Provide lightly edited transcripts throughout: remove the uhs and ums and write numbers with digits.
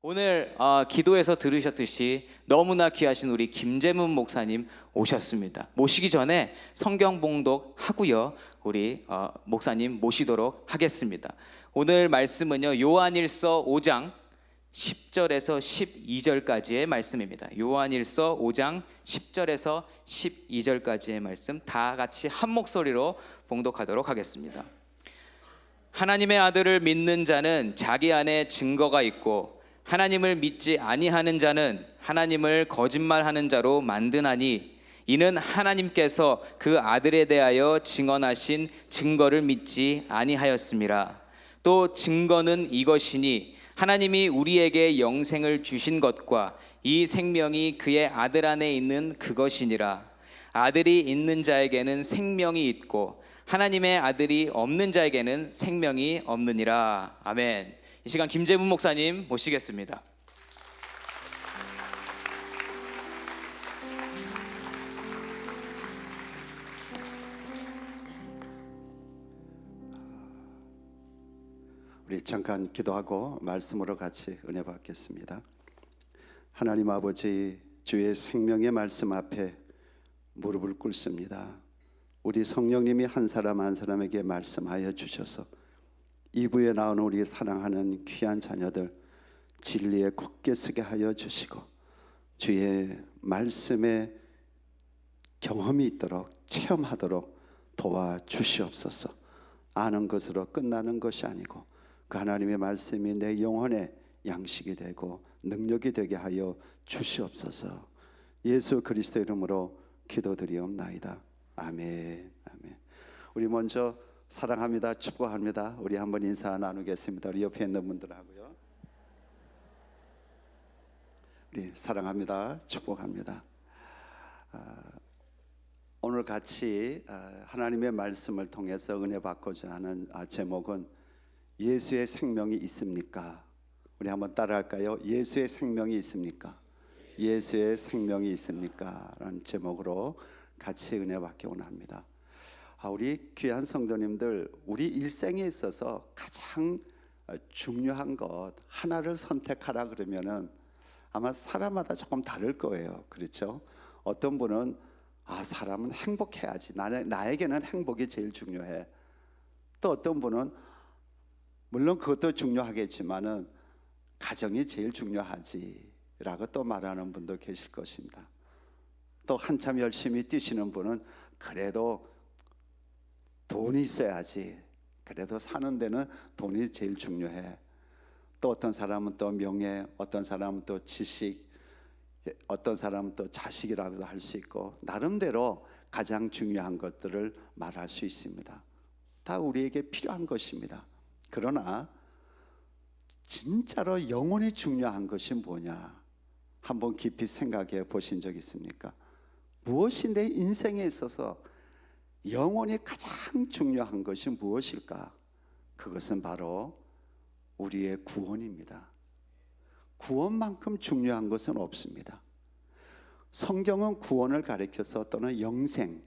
오늘 기도에서 들으셨듯이 너무나 귀하신 우리 김재문 목사님 오셨습니다. 모시기 전에 성경 봉독 하고요, 우리 목사님 모시도록 하겠습니다. 오늘 말씀은요, 요한일서 5장 10절에서 12절까지의 말씀입니다. 요한일서 5장 10절에서 12절까지의 말씀 다 같이 한 목소리로 봉독하도록 하겠습니다. 하나님의 아들을 믿는 자는 자기 안에 증거가 있고 하나님을 믿지 아니하는 자는 하나님을 거짓말하는 자로 만드나니 이는 하나님께서 그 아들에 대하여 증언하신 증거를 믿지 아니하였음이라. 또 증거는 이것이니 하나님이 우리에게 영생을 주신 것과 이 생명이 그의 아들 안에 있는 그것이니라. 아들이 있는 자에게는 생명이 있고 하나님의 아들이 없는 자에게는 생명이 없느니라. 아멘. 이 시간 김재문 목사님 모시겠습니다. 우리 잠깐 기도하고 말씀으로 같이 은혜 받겠습니다. 하나님 아버지, 주의 생명의 말씀 앞에 무릎을 꿇습니다. 우리 성령님이 한 사람 한 사람에게 말씀하여 주셔서 2부에 나오는 우리 사랑하는 귀한 자녀들 진리에 굳게 서게 하여 주시고 주의 말씀에 경험이 있도록 체험하도록 도와주시옵소서. 아는 것으로 끝나는 것이 아니고 그 하나님의 말씀이 내 영혼의 양식이 되고 능력이 되게 하여 주시옵소서. 예수 그리스도 이름으로 기도드리옵나이다. 아멘. 아멘. 우리 먼저 사랑합니다, 축복합니다. 우리 한번 인사 나누겠습니다. 우리 옆에 있는 분들하고요. 우리 사랑합니다, 축복합니다. 오늘 같이 하나님의 말씀을 통해서 은혜 받고자 하는 제목은 예수의 생명이 있습니까? 우리 한번 따라할까요? 예수의 생명이 있습니까? 예수의 생명이 있습니까? 라는 제목으로 같이 은혜 받기 원합니다. 우리 귀한 성도님들, 우리 일생에 있어서 가장 중요한 것 하나를 선택하라 그러면은 아마 사람마다 조금 다를 거예요. 그렇죠? 어떤 분은 사람은 행복해야지, 나에게는 행복이 제일 중요해. 또 어떤 분은 물론 그것도 중요하겠지만은 가정이 제일 중요하지 라고 또 말하는 분도 계실 것입니다. 또 한참 열심히 뛰시는 분은 그래도 돈이 있어야지, 그래도 사는 데는 돈이 제일 중요해. 또 어떤 사람은 또 명예, 어떤 사람은 또 지식, 어떤 사람은 또 자식이라고도 할 수 있고 나름대로 가장 중요한 것들을 말할 수 있습니다. 다 우리에게 필요한 것입니다. 그러나 진짜로 영혼이 중요한 것이 뭐냐? 한번 깊이 생각해 보신 적 있습니까? 무엇이 내 인생에 있어서 영혼이 가장 중요한 것이 무엇일까? 그것은 바로 우리의 구원입니다. 구원만큼 중요한 것은 없습니다. 성경은 구원을 가리켜서 또는 영생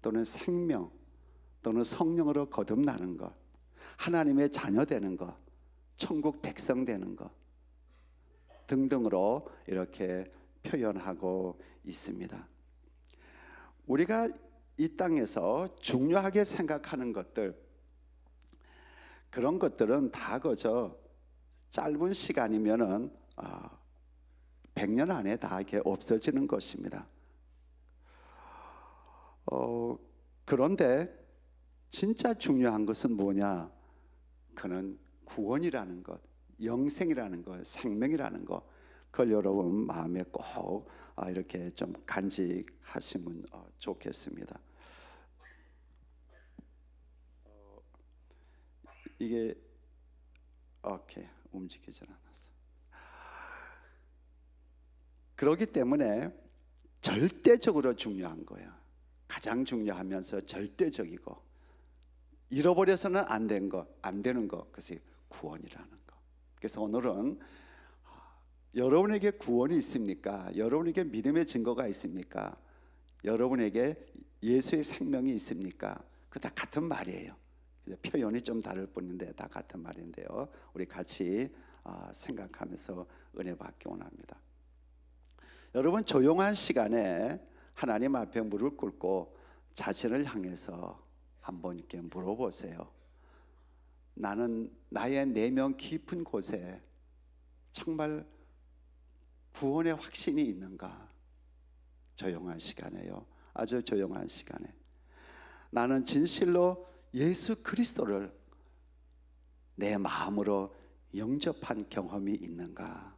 또는 생명 또는 성령으로 거듭나는 것, 하나님의 자녀 되는 것, 천국 백성 되는 것 등등으로 이렇게 표현하고 있습니다. 우리가 이 땅에서 중요하게 생각하는 것들, 그런 것들은 다 그저 짧은 시간이면은 100년 안에 다 이렇게 없어지는 것입니다. 그런데 진짜 중요한 것은 뭐냐? 그는 구원이라는 것, 영생이라는 것, 생명이라는 것, 그걸 여러분 마음에 꼭 이렇게 좀 간직하시면 좋겠습니다. 이게 오케이, 움직이질 않았어. 그렇기 때문에 절대적으로 중요한 거예요. 가장 중요하면서 절대적이고 잃어버려서는 안 되는 것, 그것이 구원이라는 것. 그래서 오늘은 여러분에게 구원이 있습니까? 여러분에게 믿음의 증거가 있습니까? 여러분에게 예수의 생명이 있습니까? 그 다 같은 말이에요. 표현이 좀 다를 뿐인데 다 같은 말인데요. 우리 같이 생각하면서 은혜 받기 원합니다. 여러분, 조용한 시간에 하나님 앞에 무릎 꿇고 자신을 향해서 한번 이렇게 물어보세요. 나는 나의 내면 깊은 곳에 정말 구원의 확신이 있는가? 조용한 시간에요. 아주 조용한 시간에 나는 진실로 예수 그리스도를 내 마음으로 영접한 경험이 있는가?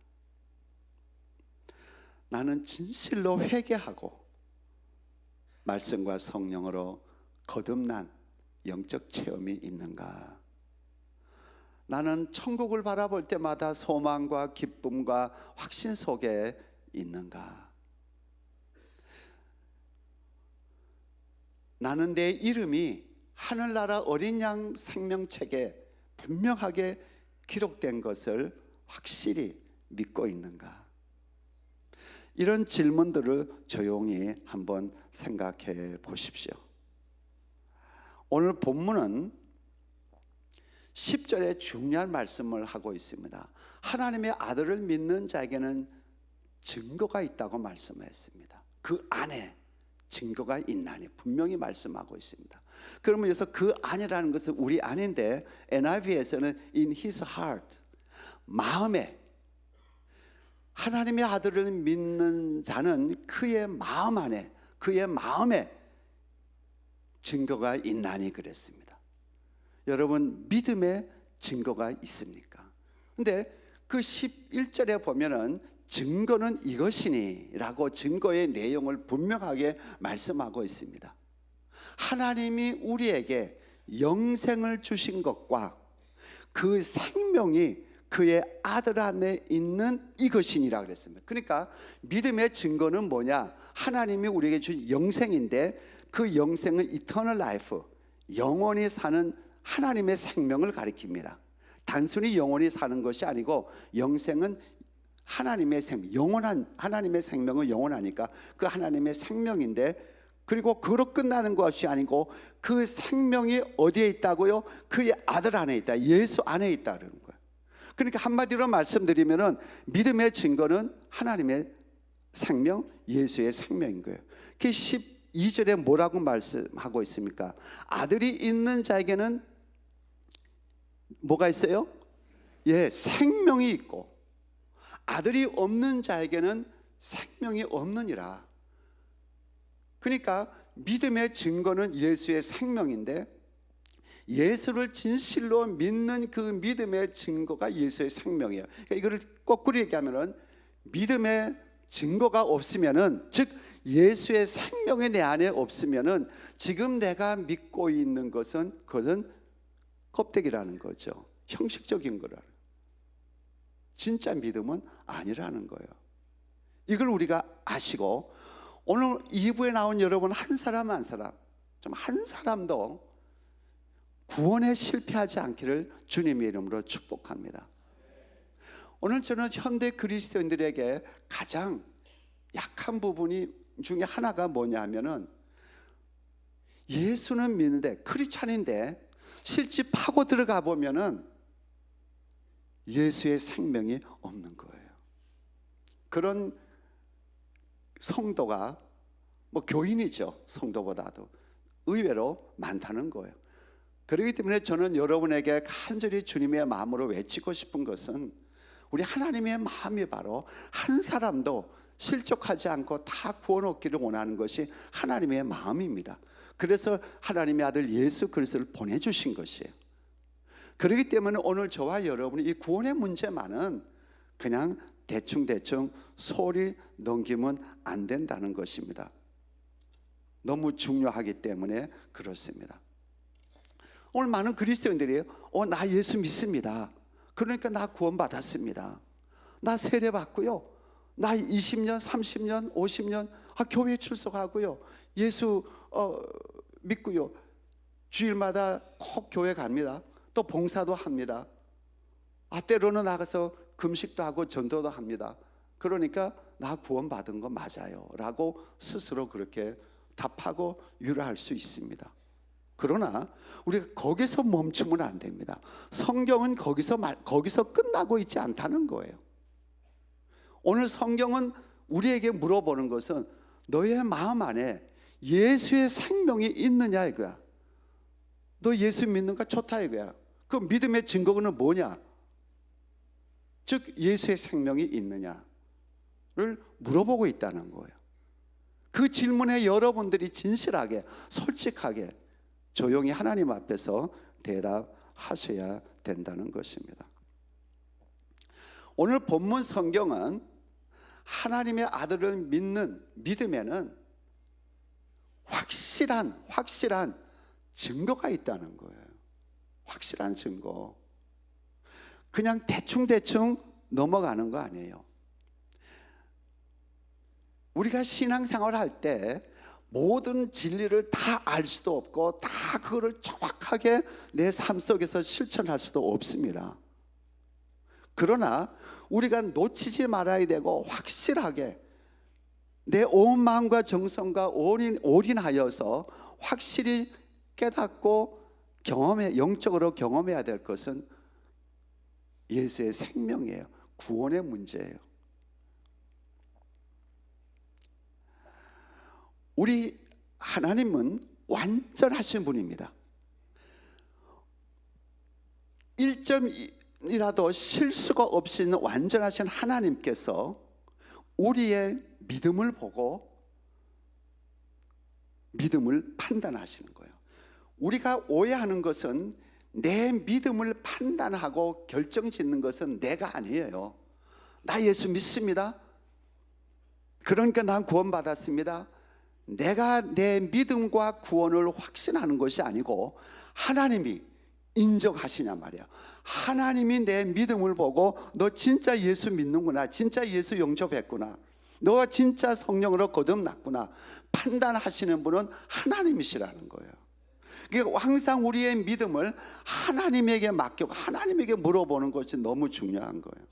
나는 진실로 회개하고 말씀과 성령으로 거듭난 영적 체험이 있는가? 나는 천국을 바라볼 때마다 소망과 기쁨과 확신 속에 있는가? 나는 내 이름이 하늘나라 어린 양 생명책에 분명하게 기록된 것을 확실히 믿고 있는가? 이런 질문들을 조용히 한번 생각해 보십시오. 오늘 본문은 10절에 중요한 말씀을 하고 있습니다. 하나님의 아들을 믿는 자에게는 증거가 있다고 말씀했습니다. 그 안에 증거가 있나니 분명히 말씀하고 있습니다. 그러면 여기서 그 안이라는 것은 우리 안인데 NIV에서는 in his heart, 마음에, 하나님의 아들을 믿는 자는 그의 마음 안에, 그의 마음에 증거가 있나니 그랬습니다. 여러분, 믿음의 증거가 있습니까? 근데 그 11절에 보면은 증거는 이것이니 라고 증거의 내용을 분명하게 말씀하고 있습니다. 하나님이 우리에게 영생을 주신 것과 그 생명이 그의 아들 안에 있는 이것이니라 그랬습니다. 그러니까 믿음의 증거는 뭐냐? 하나님이 우리에게 준 영생인데 그 영생은 eternal life, 영원히 사는 하나님의 생명을 가리킵니다. 단순히 영원히 사는 것이 아니고 영생은 하나님의 생명, 영원한 하나님의 생명은 영원하니까 그 하나님의 생명인데, 그리고 그로 끝나는 것이 아니고 그 생명이 어디에 있다고요? 그의 아들 안에 있다, 예수 안에 있다는 거예요. 그러니까 한마디로 말씀드리면은 믿음의 증거는 하나님의 생명, 예수의 생명인 거예요. 그 12절에 뭐라고 말씀하고 있습니까? 아들이 있는 자에게는 뭐가 있어요? 예, 생명이 있고 아들이 없는 자에게는 생명이 없느니라. 그러니까 믿음의 증거는 예수의 생명인데 예수를 진실로 믿는 그 믿음의 증거가 예수의 생명이에요. 그러니까 이거를 거꾸로 얘기하면은 믿음의 증거가 없으면은, 즉 예수의 생명이 내 안에 없으면은 지금 내가 믿고 있는 것은 그것은 껍데기라는 거죠. 형식적인 거라는. 진짜 믿음은 아니라는 거예요. 이걸 우리가 아시고 오늘 2부에 나온 여러분 한 사람 한 사람, 좀 한 사람도 구원에 실패하지 않기를 주님의 이름으로 축복합니다. 오늘 저는 현대 그리스도인들에게 가장 약한 부분이 중에 하나가 뭐냐 하면은, 예수는 믿는데 크리스찬인데 실제 파고 들어가 보면은 예수의 생명이 없는 거예요. 그런 성도가 뭐 교인이죠. 성도보다도 의외로 많다는 거예요. 그렇기 때문에 저는 여러분에게 간절히 주님의 마음으로 외치고 싶은 것은, 우리 하나님의 마음이 바로 한 사람도 실족하지 않고 다 구원 얻기를 원하는 것이 하나님의 마음입니다. 그래서 하나님의 아들 예수 그리스도를 보내주신 것이에요. 그렇기 때문에 오늘 저와 여러분이 이 구원의 문제만은 그냥 대충 소리 넘기면 안 된다는 것입니다. 너무 중요하기 때문에 그렇습니다. 오늘 많은 그리스도인들이 나 예수 믿습니다. 그러니까 나 구원 받았습니다. 나 세례 받고요. 나 20년, 30년, 50년 교회 출석하고요. 예수 믿고요. 주일마다 꼭 교회 갑니다. 또 봉사도 합니다. 때로는 나가서 금식도 하고 전도도 합니다. 그러니까 나 구원 받은 거 맞아요 라고 스스로 그렇게 답하고 유라할 수 있습니다. 그러나 우리가 거기서 멈추면 안 됩니다. 성경은 거기서 끝나고 있지 않다는 거예요. 오늘 성경은 우리에게 물어보는 것은 너의 마음 안에 예수의 생명이 있느냐 이거야. 너 예수 믿는가? 좋다 이거야. 그 믿음의 증거는 뭐냐? 즉 예수의 생명이 있느냐를 물어보고 있다는 거예요. 그 질문에 여러분들이 진실하게 솔직하게 조용히 하나님 앞에서 대답하셔야 된다는 것입니다. 오늘 본문 성경은 하나님의 아들을 믿는 믿음에는 확실한 증거가 있다는 거예요. 확실한 증거. 그냥 대충 넘어가는 거 아니에요. 우리가 신앙생활 할 때 모든 진리를 다 알 수도 없고 다 그거를 정확하게 내 삶 속에서 실천할 수도 없습니다. 그러나 우리가 놓치지 말아야 되고 확실하게 내 온 마음과 정성과 올인하여서 확실히 깨닫고 영적으로 경험해야 될 것은 예수의 생명이에요. 구원의 문제예요. 우리 하나님은 완전하신 분입니다. 1점이라도 실수가 없이 완전하신 하나님께서 우리의 믿음을 보고 믿음을 판단하시는 거예요. 우리가 오해하는 것은 내 믿음을 판단하고 결정짓는 것은 내가 아니에요. 나 예수 믿습니다. 그러니까 난 구원받았습니다. 내가 내 믿음과 구원을 확신하는 것이 아니고 하나님이 인정하시냐 말이야. 하나님이 내 믿음을 보고 너 진짜 예수 믿는구나, 진짜 예수 영접했구나, 너가 진짜 성령으로 거듭났구나 판단하시는 분은 하나님이시라는 거예요. 그러니까 항상 우리의 믿음을 하나님에게 맡기고 하나님에게 물어보는 것이 너무 중요한 거예요.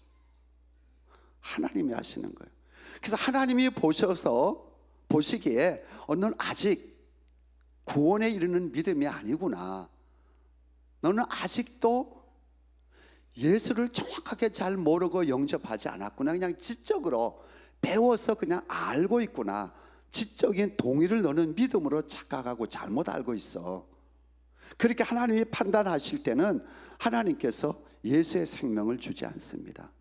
하나님이 하시는 거예요. 그래서 하나님이 보시기에 너는 아직 구원에 이르는 믿음이 아니구나, 너는 아직도 예수를 정확하게 잘 모르고 영접하지 않았구나, 그냥 지적으로 배워서 그냥 알고 있구나, 지적인 동의를 너는 믿음으로 착각하고 잘못 알고 있어. 그렇게 하나님이 판단하실 때는 하나님께서 예수의 생명을 주지 않습니다.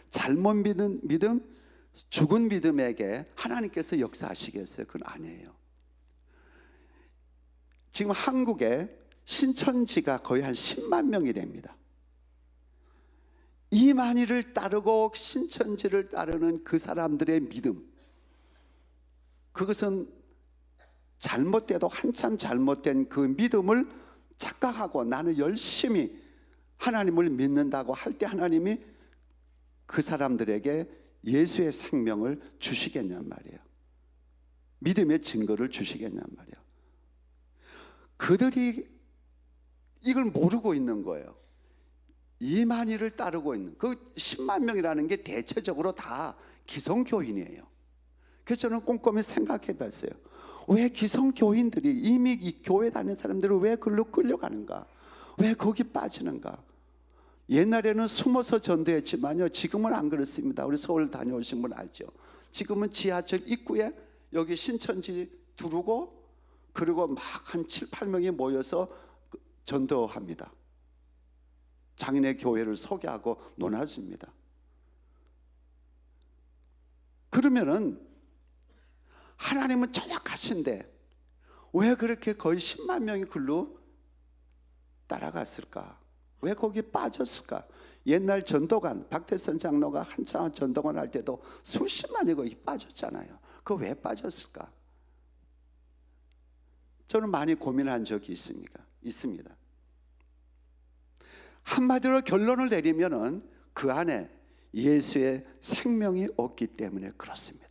잘못 믿은 믿음, 죽은 믿음에게 하나님께서 역사하시겠어요? 그건 아니에요. 지금 한국에 신천지가 거의 한 10만 명이 됩니다. 이만희를 따르고 신천지를 따르는 그 사람들의 믿음, 그것은 잘못돼도 한참 잘못된 그 믿음을 착각하고 나는 열심히 하나님을 믿는다고 할 때 하나님이 그 사람들에게 예수의 생명을 주시겠냔 말이에요. 믿음의 증거를 주시겠냔 말이에요. 그들이 이걸 모르고 있는 거예요. 이만희를 따르고 있는 그 10만 명이라는 게 대체적으로 다 기성교인이에요. 그래서 저는 꼼꼼히 생각해 봤어요. 왜 기성교인들이 이미 이 교회 다니는 사람들은 왜 그걸로 끌려가는가? 왜 거기 빠지는가? 옛날에는 숨어서 전도했지만요, 지금은 안 그렇습니다. 우리 서울 다녀오신 분 알죠? 지금은 지하철 입구에 여기 신천지 두르고 그리고 막 한 7, 8명이 모여서 전도합니다. 장인의 교회를 소개하고 논하십니다. 그러면은 하나님은 정확하신데 왜 그렇게 거의 10만 명이 글로 따라갔을까? 왜 거기 빠졌을까? 옛날 전도관 박태선 장로가 한참 전도관 할 때도 수십만이 거기 빠졌잖아요. 그거 왜 빠졌을까? 저는 많이 고민한 적이 있습니다. 한마디로 결론을 내리면은 그 안에 예수의 생명이 없기 때문에 그렇습니다.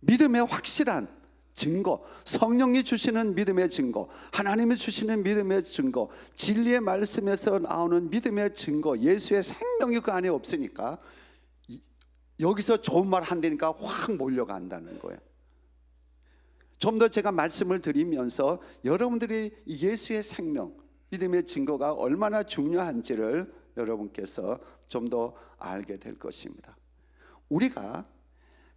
믿음의 확실한 증거, 성령이 주시는 믿음의 증거, 하나님이 주시는 믿음의 증거, 진리의 말씀에서 나오는 믿음의 증거, 예수의 생명이 그 안에 없으니까 여기서 좋은 말 한다니까 확 몰려간다는 거예요. 좀 더 제가 말씀을 드리면서 여러분들이 예수의 생명, 믿음의 증거가 얼마나 중요한지를 여러분께서 좀 더 알게 될 것입니다. 우리가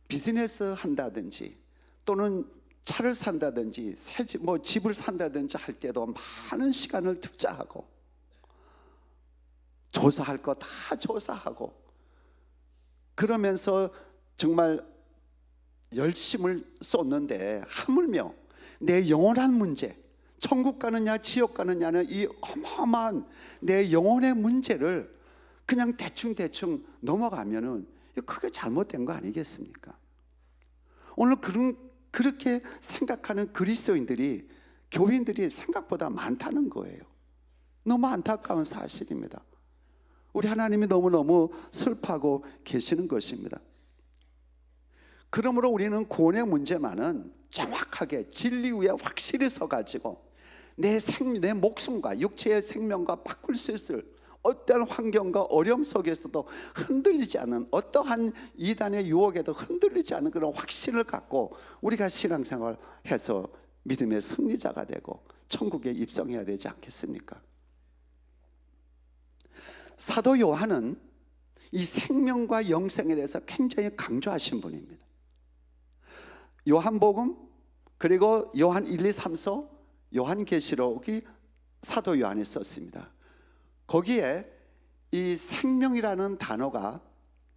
비즈니스 한다든지 또는 차를 산다든지 집을 산다든지 할 때도 많은 시간을 투자하고 조사할 거 다 조사하고 그러면서 정말 열심을 쏟는데 하물며 내 영원한 문제, 천국 가느냐 지옥 가느냐는 이 어마어마한 내 영혼의 문제를 그냥 대충 넘어가면은 크게 잘못된 거 아니겠습니까? 오늘 그렇게 생각하는 그리스도인들이, 교인들이 생각보다 많다는 거예요. 너무 안타까운 사실입니다. 우리 하나님이 너무너무 슬퍼하고 계시는 것입니다. 그러므로 우리는 구원의 문제만은 정확하게 진리 위에 확실히 서가지고 내 목숨과 육체의 생명과 바꿀 수 있을 어떠한 환경과 어려움 속에서도 흔들리지 않는, 어떠한 이단의 유혹에도 흔들리지 않는 그런 확신을 갖고 우리가 신앙생활을 해서 믿음의 승리자가 되고 천국에 입성해야 되지 않겠습니까? 사도 요한은 이 생명과 영생에 대해서 굉장히 강조하신 분입니다. 요한복음, 그리고 요한 1, 2, 3서, 요한계시록이 사도 요한이 썼습니다. 거기에 이 생명이라는 단어가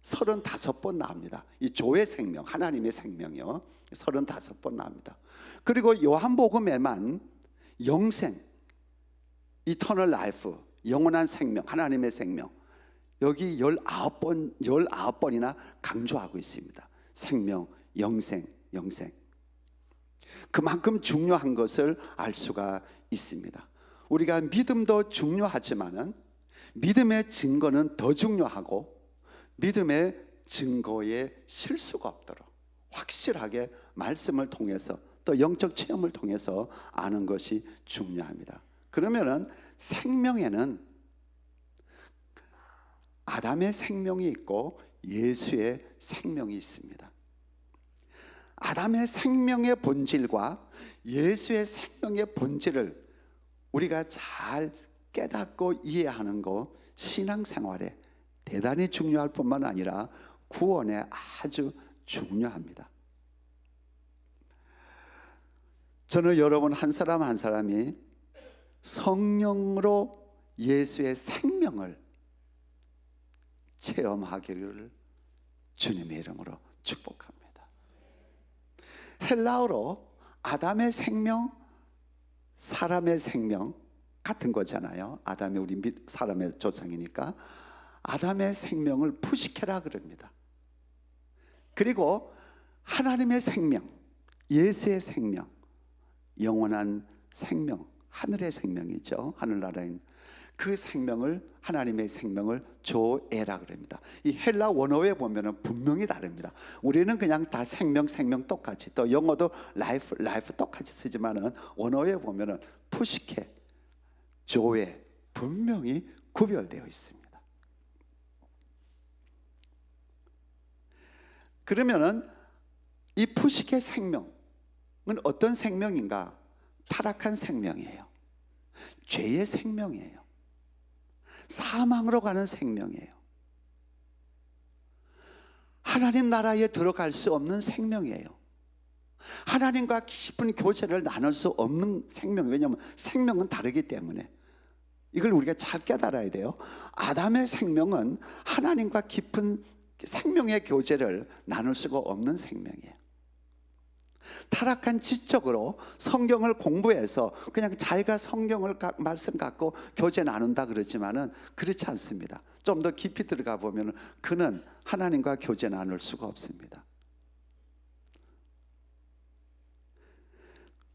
35번 나옵니다. 이 조의 생명, 하나님의 생명이요, 35번 나옵니다. 그리고 요한복음에만 영생, 이터널 라이프, 영원한 생명, 하나님의 생명, 여기 19번이나 강조하고 있습니다. 생명, 영생. 그만큼 중요한 것을 알 수가 있습니다. 우리가 믿음도 중요하지만은 믿음의 증거는 더 중요하고, 믿음의 증거에 실수가 없도록 확실하게 말씀을 통해서 또 영적 체험을 통해서 아는 것이 중요합니다. 그러면은 생명에는 아담의 생명이 있고 예수의 생명이 있습니다. 아담의 생명의 본질과 예수의 생명의 본질을 우리가 잘 깨닫고 이해하는 것, 신앙생활에 대단히 중요할 뿐만 아니라 구원에 아주 중요합니다. 저는 여러분 한 사람 한 사람이 성령으로 예수의 생명을 체험하기를 주님의 이름으로 축복합니다. 헬라어로 아담의 생명, 사람의 생명 같은 거잖아요. 아담이 우리 사람의 조상이니까 아담의 생명을 푸시케라 그럽니다. 그리고 하나님의 생명, 예수의 생명, 영원한 생명, 하늘의 생명이죠. 하늘나라인 그 생명을, 하나님의 생명을 조에라 그럽니다. 이 헬라 원어에 보면은 분명히 다릅니다. 우리는 그냥 다 생명 똑같이, 또 영어도 라이프 똑같이 쓰지만은 원어에 보면은 푸시케, 조에 분명히 구별되어 있습니다. 그러면은 이 푸시케 생명은 어떤 생명인가? 타락한 생명이에요. 죄의 생명이에요. 사망으로 가는 생명이에요. 하나님 나라에 들어갈 수 없는 생명이에요. 하나님과 깊은 교제를 나눌 수 없는 생명. 왜냐하면 생명은 다르기 때문에. 이걸 우리가 잘 깨달아야 돼요. 아담의 생명은 하나님과 깊은 생명의 교제를 나눌 수가 없는 생명이에요. 타락한 지적으로 성경을 공부해서 그냥 자기가 성경을 말씀 갖고 교제 나눈다 그러지만은 그렇지 않습니다. 좀 더 깊이 들어가 보면 그는 하나님과 교제 나눌 수가 없습니다.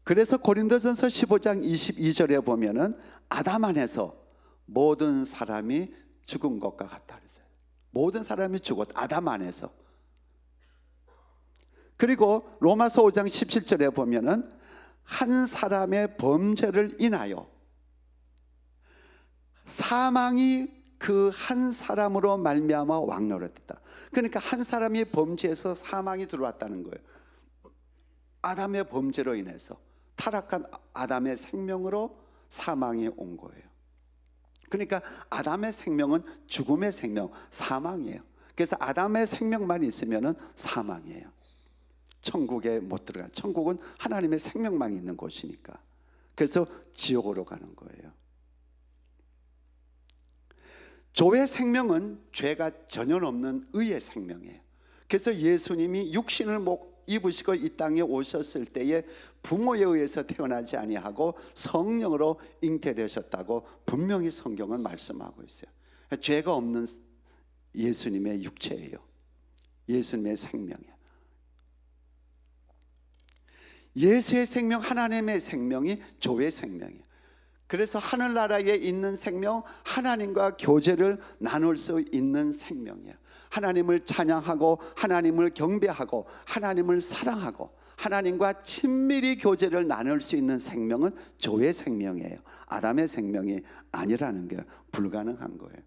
그래서 고린도전서 15장 22절에 보면은 아담 안에서 모든 사람이 죽은 것과 같다 그랬어요. 모든 사람이 죽었다. 아담 안에서. 그리고 로마서 5장 17절에 보면은 한 사람의 범죄를 인하여 사망이 그 한 사람으로 말미암아 왕노릇했다. 그러니까 한 사람이 범죄해서 사망이 들어왔다는 거예요. 아담의 범죄로 인해서 타락한 아담의 생명으로 사망이 온 거예요. 그러니까 아담의 생명은 죽음의 생명, 사망이에요. 그래서 아담의 생명만 있으면 사망이에요. 천국에 못 들어가. 천국은 하나님의 생명만 있는 곳이니까. 그래서 지옥으로 가는 거예요. 조의 생명은 죄가 전혀 없는 의의 생명이에요. 그래서 예수님이 육신을 입으시고 이 땅에 오셨을 때에 부모에 의해서 태어나지 아니하고 성령으로 잉태되셨다고 분명히 성경은 말씀하고 있어요. 죄가 없는 예수님의 육체예요. 예수님의 생명이에요. 예수의 생명, 하나님의 생명이 조의 생명이에요. 그래서 하늘나라에 있는 생명, 하나님과 교제를 나눌 수 있는 생명이에요. 하나님을 찬양하고 하나님을 경배하고 하나님을 사랑하고 하나님과 친밀히 교제를 나눌 수 있는 생명은 조의 생명이에요. 아담의 생명이 아니라는 게 불가능한 거예요.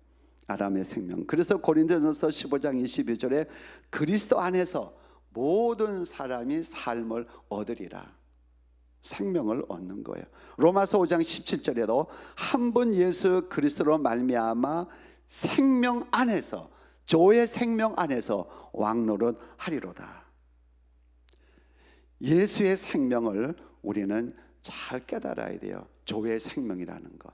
아담의 생명. 그래서 고린도전서 15장 22절에 그리스도 안에서 모든 사람이 삶을 얻으리라. 생명을 얻는 거예요. 로마서 5장 17절에도 한 분 예수 그리스도로 말미암아 생명 안에서, 조의 생명 안에서 왕노릇 하리로다. 예수의 생명을 우리는 잘 깨달아야 돼요. 조의 생명이라는 것.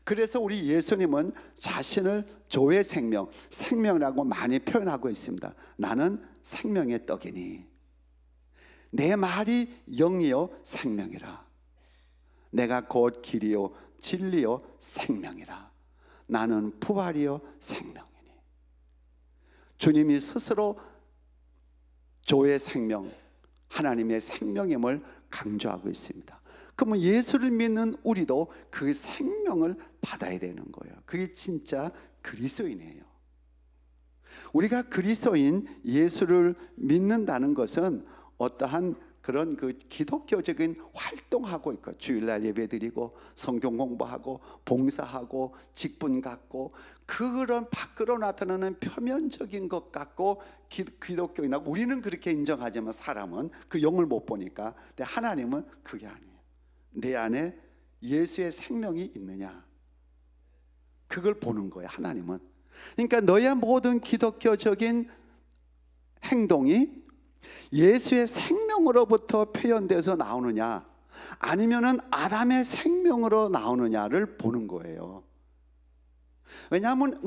그래서 우리 예수님은 자신을 조의 생명, 생명이라고 많이 표현하고 있습니다. 나는 생명의 떡이니 내 말이 영이요 생명이라. 내가 곧 길이요 진리요 생명이라. 나는 부활이요 생명이니. 주님이 스스로 조의 생명, 하나님의 생명임을 강조하고 있습니다. 그러면 예수를 믿는 우리도 그 생명을 받아야 되는 거예요. 그게 진짜 그리스도인이에요. 우리가 그리스도인 예수를 믿는다는 것은 어떠한 그런 그 기독교적인 활동하고 있고, 주일날 예배드리고 성경 공부하고 봉사하고 직분 갖고, 그런 밖으로 나타나는 표면적인 것 같고 기독교인하고 우리는 그렇게 인정하지만 사람은 그 영을 못 보니까. 근데 하나님은 그게 아니에요. 내 안에 예수의 생명이 있느냐, 그걸 보는 거예요. 하나님은. 그러니까 너의 모든 기독교적인 행동이 예수의 생명으로부터 표현돼서 나오느냐, 아니면은 아담의 생명으로 나오느냐를 보는 거예요. 왜냐하면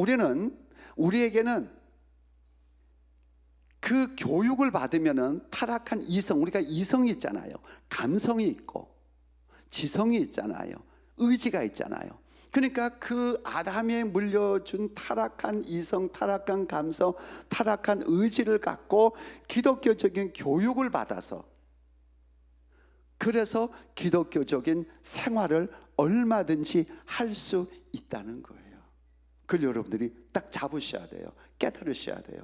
우리에게는 그 교육을 받으면은 타락한 이성, 우리가 이성이 있잖아요. 감성이 있고 지성이 있잖아요. 의지가 있잖아요. 그러니까 그 아담에 물려준 타락한 이성, 타락한 감성, 타락한 의지를 갖고 기독교적인 교육을 받아서, 그래서 기독교적인 생활을 얼마든지 할 수 있다는 거예요. 그걸 여러분들이 딱 잡으셔야 돼요. 깨달으셔야 돼요.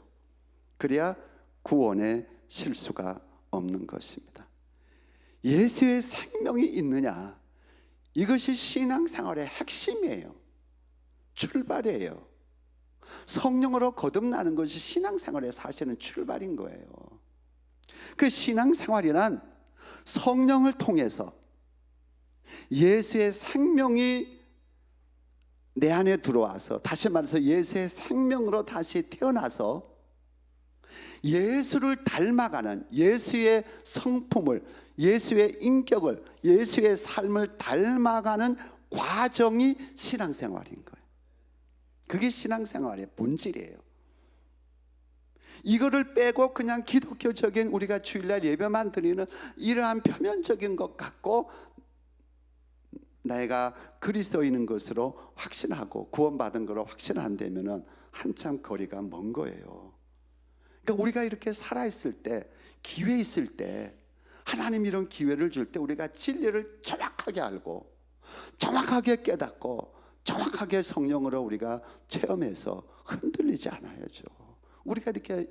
그래야 구원의 실수가 없는 것입니다. 예수의 생명이 있느냐, 이것이 신앙생활의 핵심이에요. 출발이에요. 성령으로 거듭나는 것이 신앙생활의 사실은 출발인 거예요. 그 신앙생활이란 성령을 통해서 예수의 생명이 내 안에 들어와서, 다시 말해서 예수의 생명으로 다시 태어나서 예수를 닮아가는, 예수의 성품을, 예수의 인격을, 예수의 삶을 닮아가는 과정이 신앙생활인 거예요. 그게 신앙생활의 본질이에요. 이거를 빼고 그냥 기독교적인 우리가 주일날 예배만 드리는 이러한 표면적인 것 갖고 내가 그리스도인인 것으로 확신하고 구원받은 거로 확신 안 되면은 한참 거리가 먼 거예요. 그러니까 우리가 이렇게 살아있을 때, 기회 있을 때, 하나님 이런 기회를 줄 때 우리가 진리를 정확하게 알고 정확하게 깨닫고 정확하게 성령으로 우리가 체험해서 흔들리지 않아야죠. 우리가 이렇게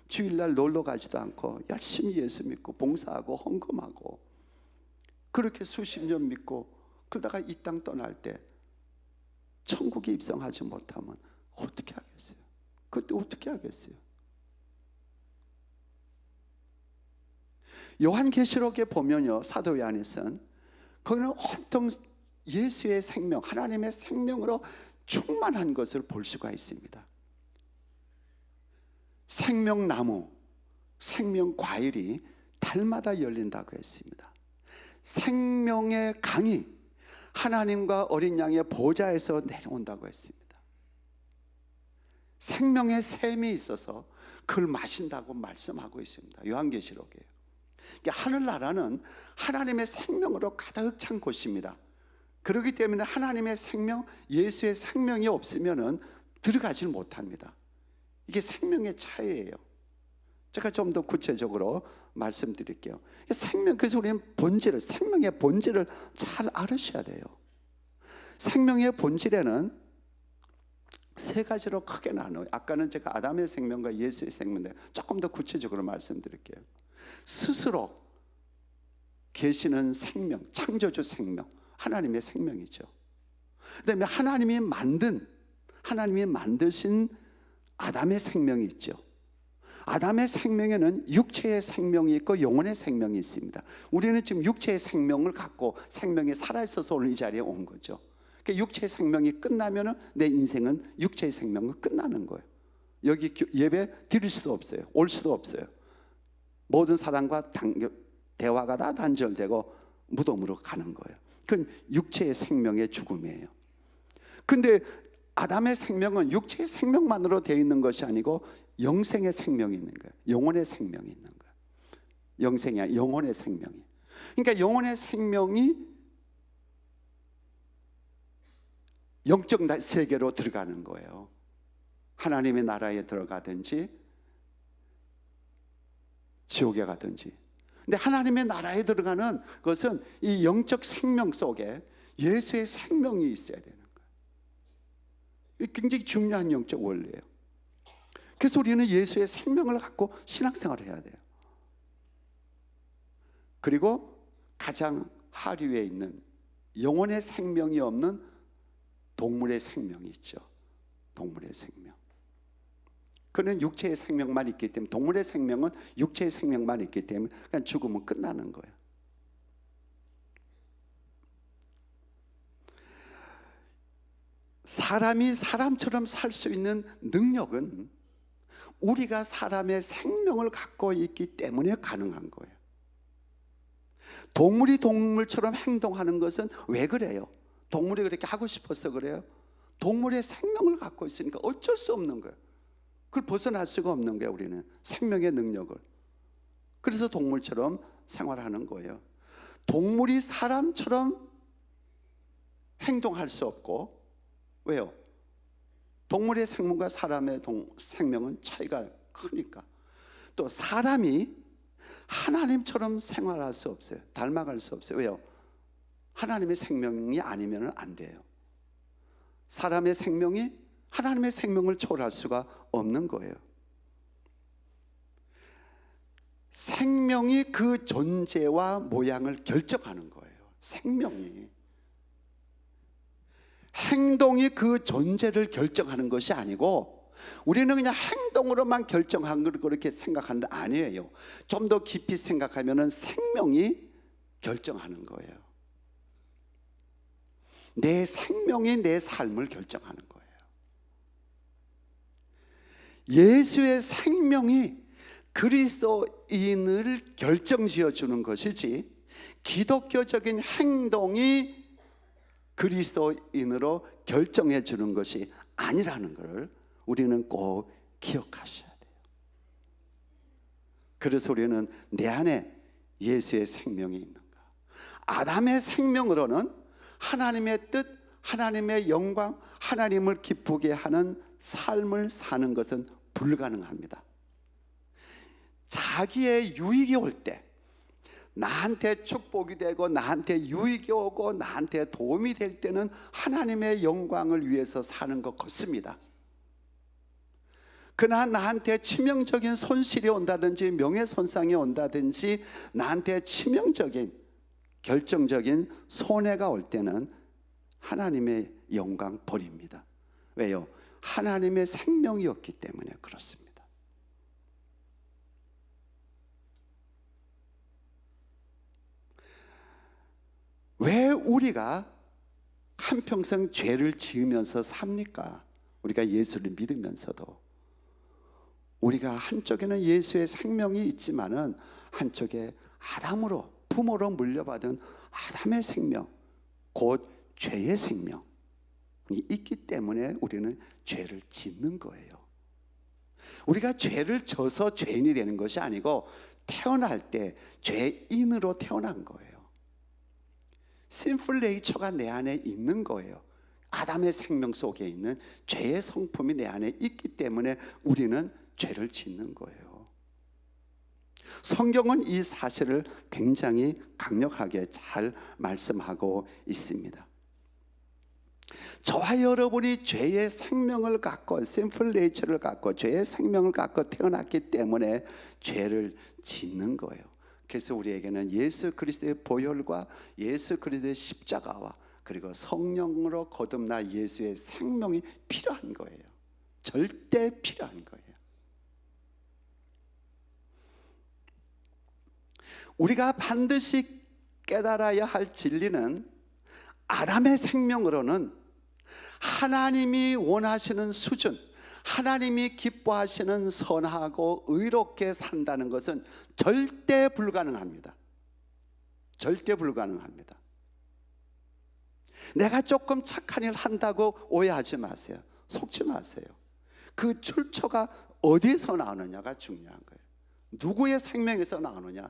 주일날 놀러 가지도 않고 열심히 예수 믿고 봉사하고 헌금하고 그렇게 수십 년 믿고 그러다가 이 땅 떠날 때 천국에 입성하지 못하면 어떻게 하겠어요? 그때 어떻게 하겠어요? 요한계시록에 보면요, 사도 요한에서는 거기는 온통 예수의 생명, 하나님의 생명으로 충만한 것을 볼 수가 있습니다. 생명나무, 생명과일이 달마다 열린다고 했습니다. 생명의 강이 하나님과 어린 양의 보좌에서 내려온다고 했습니다. 생명의 샘이 있어서 그걸 마신다고 말씀하고 있습니다. 요한계시록이에요. 하늘나라는 하나님의 생명으로 가득 찬 곳입니다. 그렇기 때문에 하나님의 생명, 예수의 생명이 없으면 들어가질 못합니다. 이게 생명의 차이예요. 제가 좀 더 구체적으로 말씀드릴게요. 생명, 그래서 우리는 본질을, 생명의 본질을 잘 알으셔야 돼요. 생명의 본질에는 세 가지로 크게 나눠요. 아까는 제가 아담의 생명과 예수의 생명인데 조금 더 구체적으로 말씀드릴게요. 스스로 계시는 생명, 창조주 생명, 하나님의 생명이죠. 그다음에 하나님이 만드신 아담의 생명이 있죠. 아담의 생명에는 육체의 생명이 있고 영혼의 생명이 있습니다. 우리는 지금 육체의 생명을 갖고 생명이 살아있어서 오늘 이 자리에 온 거죠. 육체의 생명이 끝나면 내 인생은 육체의 생명은 끝나는 거예요. 여기 예배 드릴 수도 없어요. 올 수도 없어요. 모든 사람과 대화가 다 단절되고 무덤으로 가는 거예요. 그건 육체의 생명의 죽음이에요. 근데 아담의 생명은 육체의 생명만으로 되어 있는 것이 아니고 영생의 생명이 있는 거예요. 영혼의 생명이 있는 거예요. 영생이 아니라 영혼의 생명이. 그러니까 영혼의 생명이 영적 세계로 들어가는 거예요. 하나님의 나라에 들어가든지 지옥에 가든지. 근데 하나님의 나라에 들어가는 것은 이 영적 생명 속에 예수의 생명이 있어야 되는 거예요. 이게 굉장히 중요한 영적 원리예요. 그래서 우리는 예수의 생명을 갖고 신앙생활을 해야 돼요. 그리고 가장 하류에 있는 영혼의 생명이 없는 동물의 생명이 있죠. 동물의 생명. 그는 육체의 생명만 있기 때문에, 동물의 생명은 육체의 생명만 있기 때문에 그냥 죽으면 끝나는 거예요. 사람이 사람처럼 살 수 있는 능력은 우리가 사람의 생명을 갖고 있기 때문에 가능한 거예요. 동물이 동물처럼 행동하는 것은 왜 그래요? 동물이 그렇게 하고 싶어서 그래요? 동물의 생명을 갖고 있으니까 어쩔 수 없는 거예요. 그걸 벗어날 수가 없는 거예요. 우리는 생명의 능력을. 그래서 동물처럼 생활하는 거예요. 동물이 사람처럼 행동할 수 없고, 왜요? 동물의 생명과 사람의 생명은 차이가 크니까. 또 사람이 하나님처럼 생활할 수 없어요. 닮아갈 수 없어요. 왜요? 하나님의 생명이 아니면 안 돼요. 사람의 생명이 하나님의 생명을 초월할 수가 없는 거예요. 생명이 그 존재와 모양을 결정하는 거예요. 생명이. 행동이 그 존재를 결정하는 것이 아니고, 우리는 그냥 행동으로만 결정한 걸 그렇게 생각하는데 아니에요. 좀 더 깊이 생각하면 생명이 결정하는 거예요. 내 생명이 내 삶을 결정하는 거예요. 예수의 생명이 그리스도인을 결정지어 주는 것이지, 기독교적인 행동이 그리스도인으로 결정해 주는 것이 아니라는 것을 우리는 꼭 기억하셔야 돼요. 그래서 우리는 내 안에 예수의 생명이 있는가? 아담의 생명으로는 하나님의 뜻, 하나님의 영광, 하나님을 기쁘게 하는 삶을 사는 것은 불가능합니다. 자기의 유익이 올 때, 나한테 축복이 되고 나한테 유익이 오고 나한테 도움이 될 때는 하나님의 영광을 위해서 사는 것 같습니다. 그러나 나한테 치명적인 손실이 온다든지 명예손상이 온다든지 나한테 치명적인 결정적인 손해가 올 때는 하나님의 영광 버립니다. 왜요? 하나님의 생명이었기 때문에 그렇습니다. 우리가 한평생 죄를 지으면서 삽니까? 우리가 예수를 믿으면서도 우리가 한쪽에는 예수의 생명이 있지만은 한쪽에 아담으로, 부모로 물려받은 아담의 생명, 곧 죄의 생명이 있기 때문에 우리는 죄를 짓는 거예요. 우리가 죄를 져서 죄인이 되는 것이 아니고 태어날 때 죄인으로 태어난 거예요. sinful nature가 내 안에 있는 거예요. 아담의 생명 속에 있는 죄의 성품이 내 안에 있기 때문에 우리는 죄를 짓는 거예요. 성경은 이 사실을 굉장히 강력하게 잘 말씀하고 있습니다. 저와 여러분이 죄의 생명을 갖고, sinful nature를 갖고 죄의 생명을 갖고 태어났기 때문에 죄를 짓는 거예요. 그래서 우리에게는 예수 그리스도의 보혈과 예수 그리스도의 십자가와 그리고 성령으로 거듭나 예수의 생명이 필요한 거예요. 절대 필요한 거예요. 우리가 반드시 깨달아야 할 진리는 아담의 생명으로는 하나님이 원하시는 수준, 하나님이 기뻐하시는 선하고 의롭게 산다는 것은 절대 불가능합니다. 절대 불가능합니다. 내가 조금 착한 일 한다고 오해하지 마세요. 속지 마세요. 그 출처가 어디서 나오느냐가 중요한 거예요. 누구의 생명에서 나오느냐?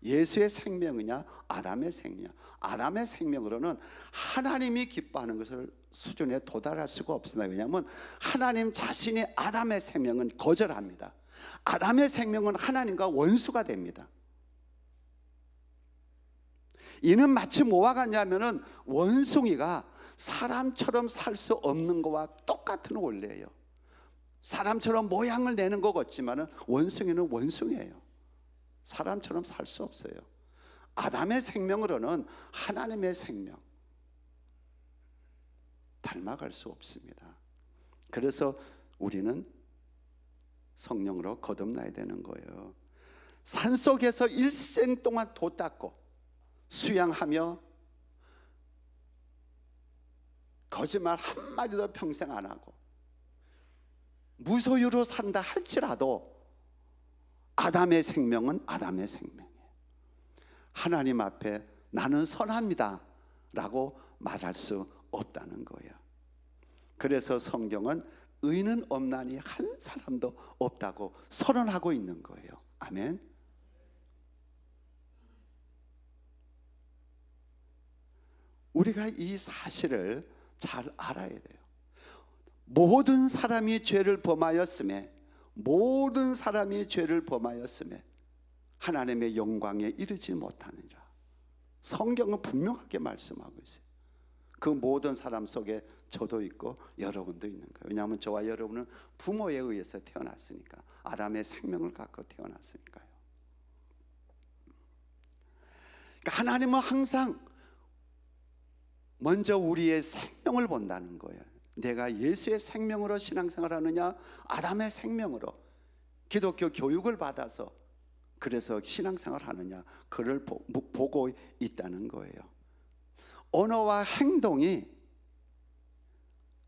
예수의 생명이냐 아담의 생명. 아담의 생명으로는 하나님이 기뻐하는 것을 수준에 도달할 수가 없습니다. 왜냐하면 하나님 자신이 아담의 생명은 거절합니다. 아담의 생명은 하나님과 원수가 됩니다. 이는 마치 뭐와 같냐면은 원숭이가 사람처럼 살 수 없는 것과 똑같은 원리예요. 사람처럼 모양을 내는 것 같지만은 원숭이는 원숭이에요. 사람처럼 살 수 없어요. 아담의 생명으로는 하나님의 생명 닮아갈 수 없습니다. 그래서 우리는 성령으로 거듭나야 되는 거예요. 산속에서 일생 동안 도 닦고 수양하며 거짓말 한마디도 평생 안 하고 무소유로 산다 할지라도 아담의 생명은 아담의 생명이에요. 하나님 앞에 나는 선합니다 라고 말할 수 없다는 거예요. 그래서 성경은 의는 없나니 한 사람도 없다고 선언하고 있는 거예요. 아멘. 우리가 이 사실을 잘 알아야 돼요. 모든 사람이 죄를 범하였음에 모든 사람이 죄를 범하였음에 하나님의 영광에 이르지 못하느니라. 성경은 분명하게 말씀하고 있어요. 그 모든 사람 속에 저도 있고 여러분도 있는 거예요. 왜냐하면 저와 여러분은 부모에 의해서 태어났으니까, 아담의 생명을 갖고 태어났으니까요. 그러니까 하나님은 항상 먼저 우리의 생명을 본다는 거예요. 내가 예수의 생명으로 신앙생활하느냐 아담의 생명으로 기독교 교육을 받아서 그래서 신앙생활하느냐 그를 보고 있다는 거예요. 언어와 행동이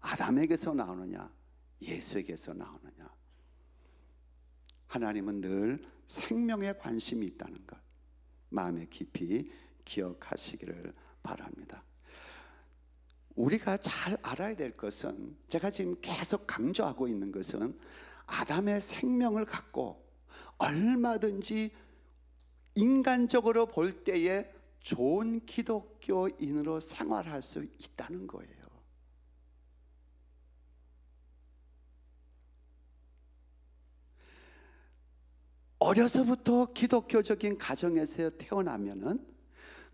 아담에게서 나오느냐 예수에게서 나오느냐. 하나님은 늘 생명에 관심이 있다는 것 마음에 깊이 기억하시기를 바랍니다. 우리가 잘 알아야 될 것은, 제가 지금 계속 강조하고 있는 것은 아담의 생명을 갖고 얼마든지 인간적으로 볼 때에 좋은 기독교인으로 생활할 수 있다는 거예요. 어려서부터 기독교적인 가정에서 태어나면은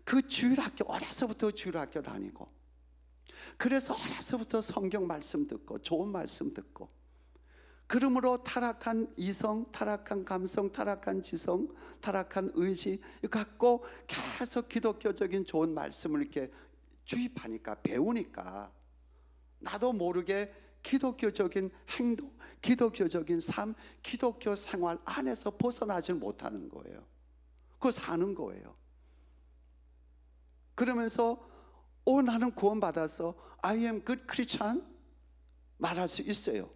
그 주일학교, 어려서부터 주일학교 다니고 그래서 어려서부터 성경 말씀 듣고 좋은 말씀 듣고 그러므로 타락한 이성, 타락한 감성, 타락한 지성, 타락한 의지 갖고 계속 기독교적인 좋은 말씀을 이렇게 주입하니까 배우니까 나도 모르게 기독교적인 행동, 기독교적인 삶, 기독교 생활 안에서 벗어나지 못하는 거예요. 그거 사는 거예요. 그러면서 나는 구원받았어, I am good Christian 말할 수 있어요.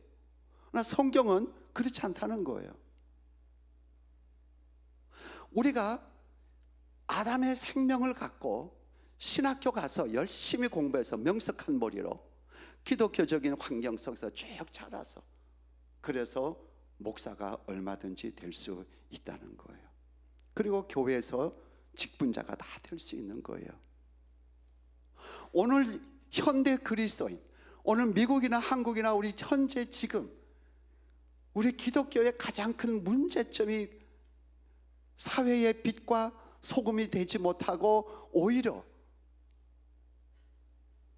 그러나 성경은 그렇지 않다는 거예요. 우리가 아담의 생명을 갖고 신학교 가서 열심히 공부해서 명석한 머리로 기독교적인 환경 속에서 쭉 자라서 그래서 목사가 얼마든지 될 수 있다는 거예요. 그리고 교회에서 직분자가 다 될 수 있는 거예요. 오늘 현대 그리스도인, 오늘 미국이나 한국이나 우리 현재 지금 우리 기독교의 가장 큰 문제점이 사회의 빛과 소금이 되지 못하고 오히려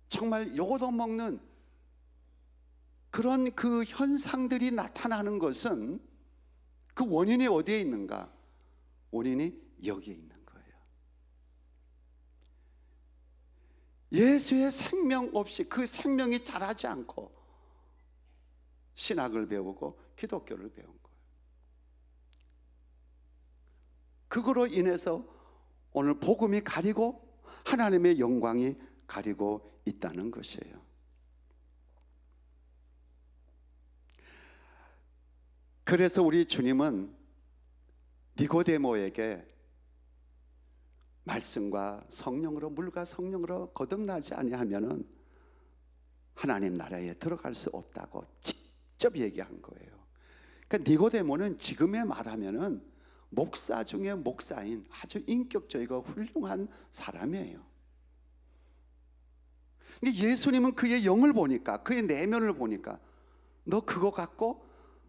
정말 요도 먹는 그런 그 현상들이 나타나는 것은 그 원인이 어디에 있는가? 원인이 여기에 있는 거예요. 예수의 생명 없이, 그 생명이 자라지 않고 신학을 배우고 기독교를 배운 거예요. 그거로 인해서 오늘 복음이 가리고 하나님의 영광이 가리고 있다는 것이에요. 그래서 우리 주님은 니고데모에게 말씀과 성령으로, 물과 성령으로 거듭나지 아니하면은 하나님 나라에 들어갈 수 없다고 직접 얘기한 거예요. 그러니까 니고데모는 지금의 말하면은 목사 중에 목사인 아주 인격적이고 훌륭한 사람이에요. 근데 예수님은 그의 영을 보니까, 그의 내면을 보니까, 너 그거 갖고,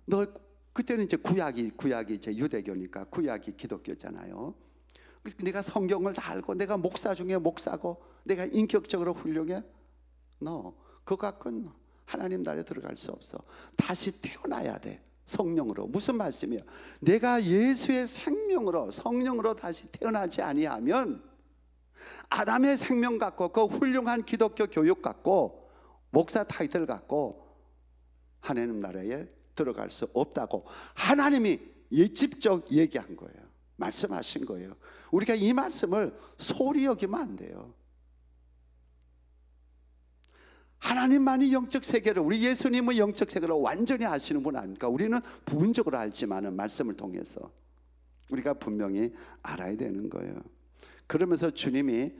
너 그때는 이제 구약이 이제 유대교니까 구약이 기독교잖아요. 내가 성경을 다 알고 내가 목사 중에 목사고 내가 인격적으로 훌륭해? 너 그거 갖고는 하나님 나라에 들어갈 수 없어. 다시 태어나야 돼. 성령으로. 무슨 말씀이에요? 내가 예수의 생명으로, 성령으로 다시 태어나지 아니하면 아담의 생명 갖고 그 훌륭한 기독교 교육 갖고 목사 타이틀 갖고 하나님 나라에 들어갈 수 없다고 하나님이 직접 얘기한 거예요. 말씀하신 거예요. 우리가 이 말씀을 소리 여기면 안 돼요. 하나님만이 영적 세계를, 우리 예수님은 영적 세계를 완전히 아시는 분 아닙니까? 우리는 부분적으로 알지만은 말씀을 통해서 우리가 분명히 알아야 되는 거예요. 그러면서 주님이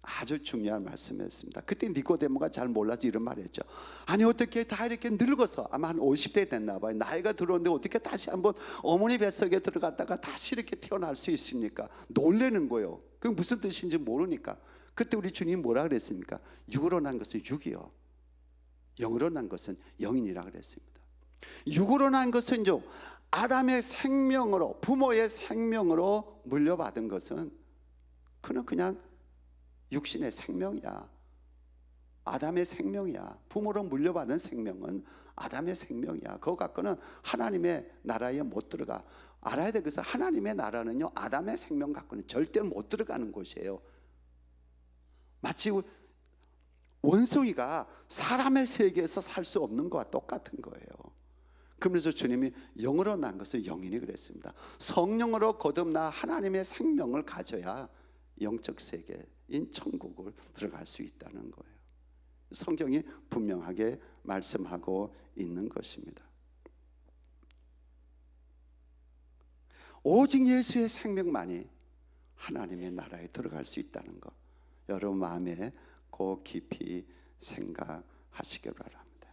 아주 중요한 말씀이었습니다. 그때 니고데모가 잘 몰라서 이런 말 했죠. 아니 어떻게 다 이렇게 늙어서, 아마 한 50대 됐나 봐요. 나이가 들어오는데 어떻게 다시 한번 어머니 뱃속에 들어갔다가 다시 이렇게 태어날 수 있습니까? 놀라는 거예요. 그게 무슨 뜻인지 모르니까. 그때 우리 주님 뭐라 그랬습니까? 육으로 난 것은 육이요, 영으로 난 것은 영이니라 그랬습니다. 육으로 난 것은 아담의 생명으로, 부모의 생명으로 물려받은 것은 그는 그냥 육신의 생명이야. 아담의 생명이야. 부모로 물려받은 생명은 아담의 생명이야. 그거 갖고는 하나님의 나라에 못 들어가. 알아야 돼. 그래서 하나님의 나라는요, 아담의 생명 갖고는 절대 못 들어가는 곳이에요. 마치 원숭이가 사람의 세계에서 살 수 없는 것과 똑같은 거예요. 그러면서 주님이 영으로 난 것은 영이니 그랬습니다. 성령으로 거듭나 하나님의 생명을 가져야 영적 세계인 천국을 들어갈 수 있다는 거예요. 성경이 분명하게 말씀하고 있는 것입니다. 오직 예수의 생명만이 하나님의 나라에 들어갈 수 있다는 것, 여러분 마음에 꼭 깊이 생각하시기 바랍니다.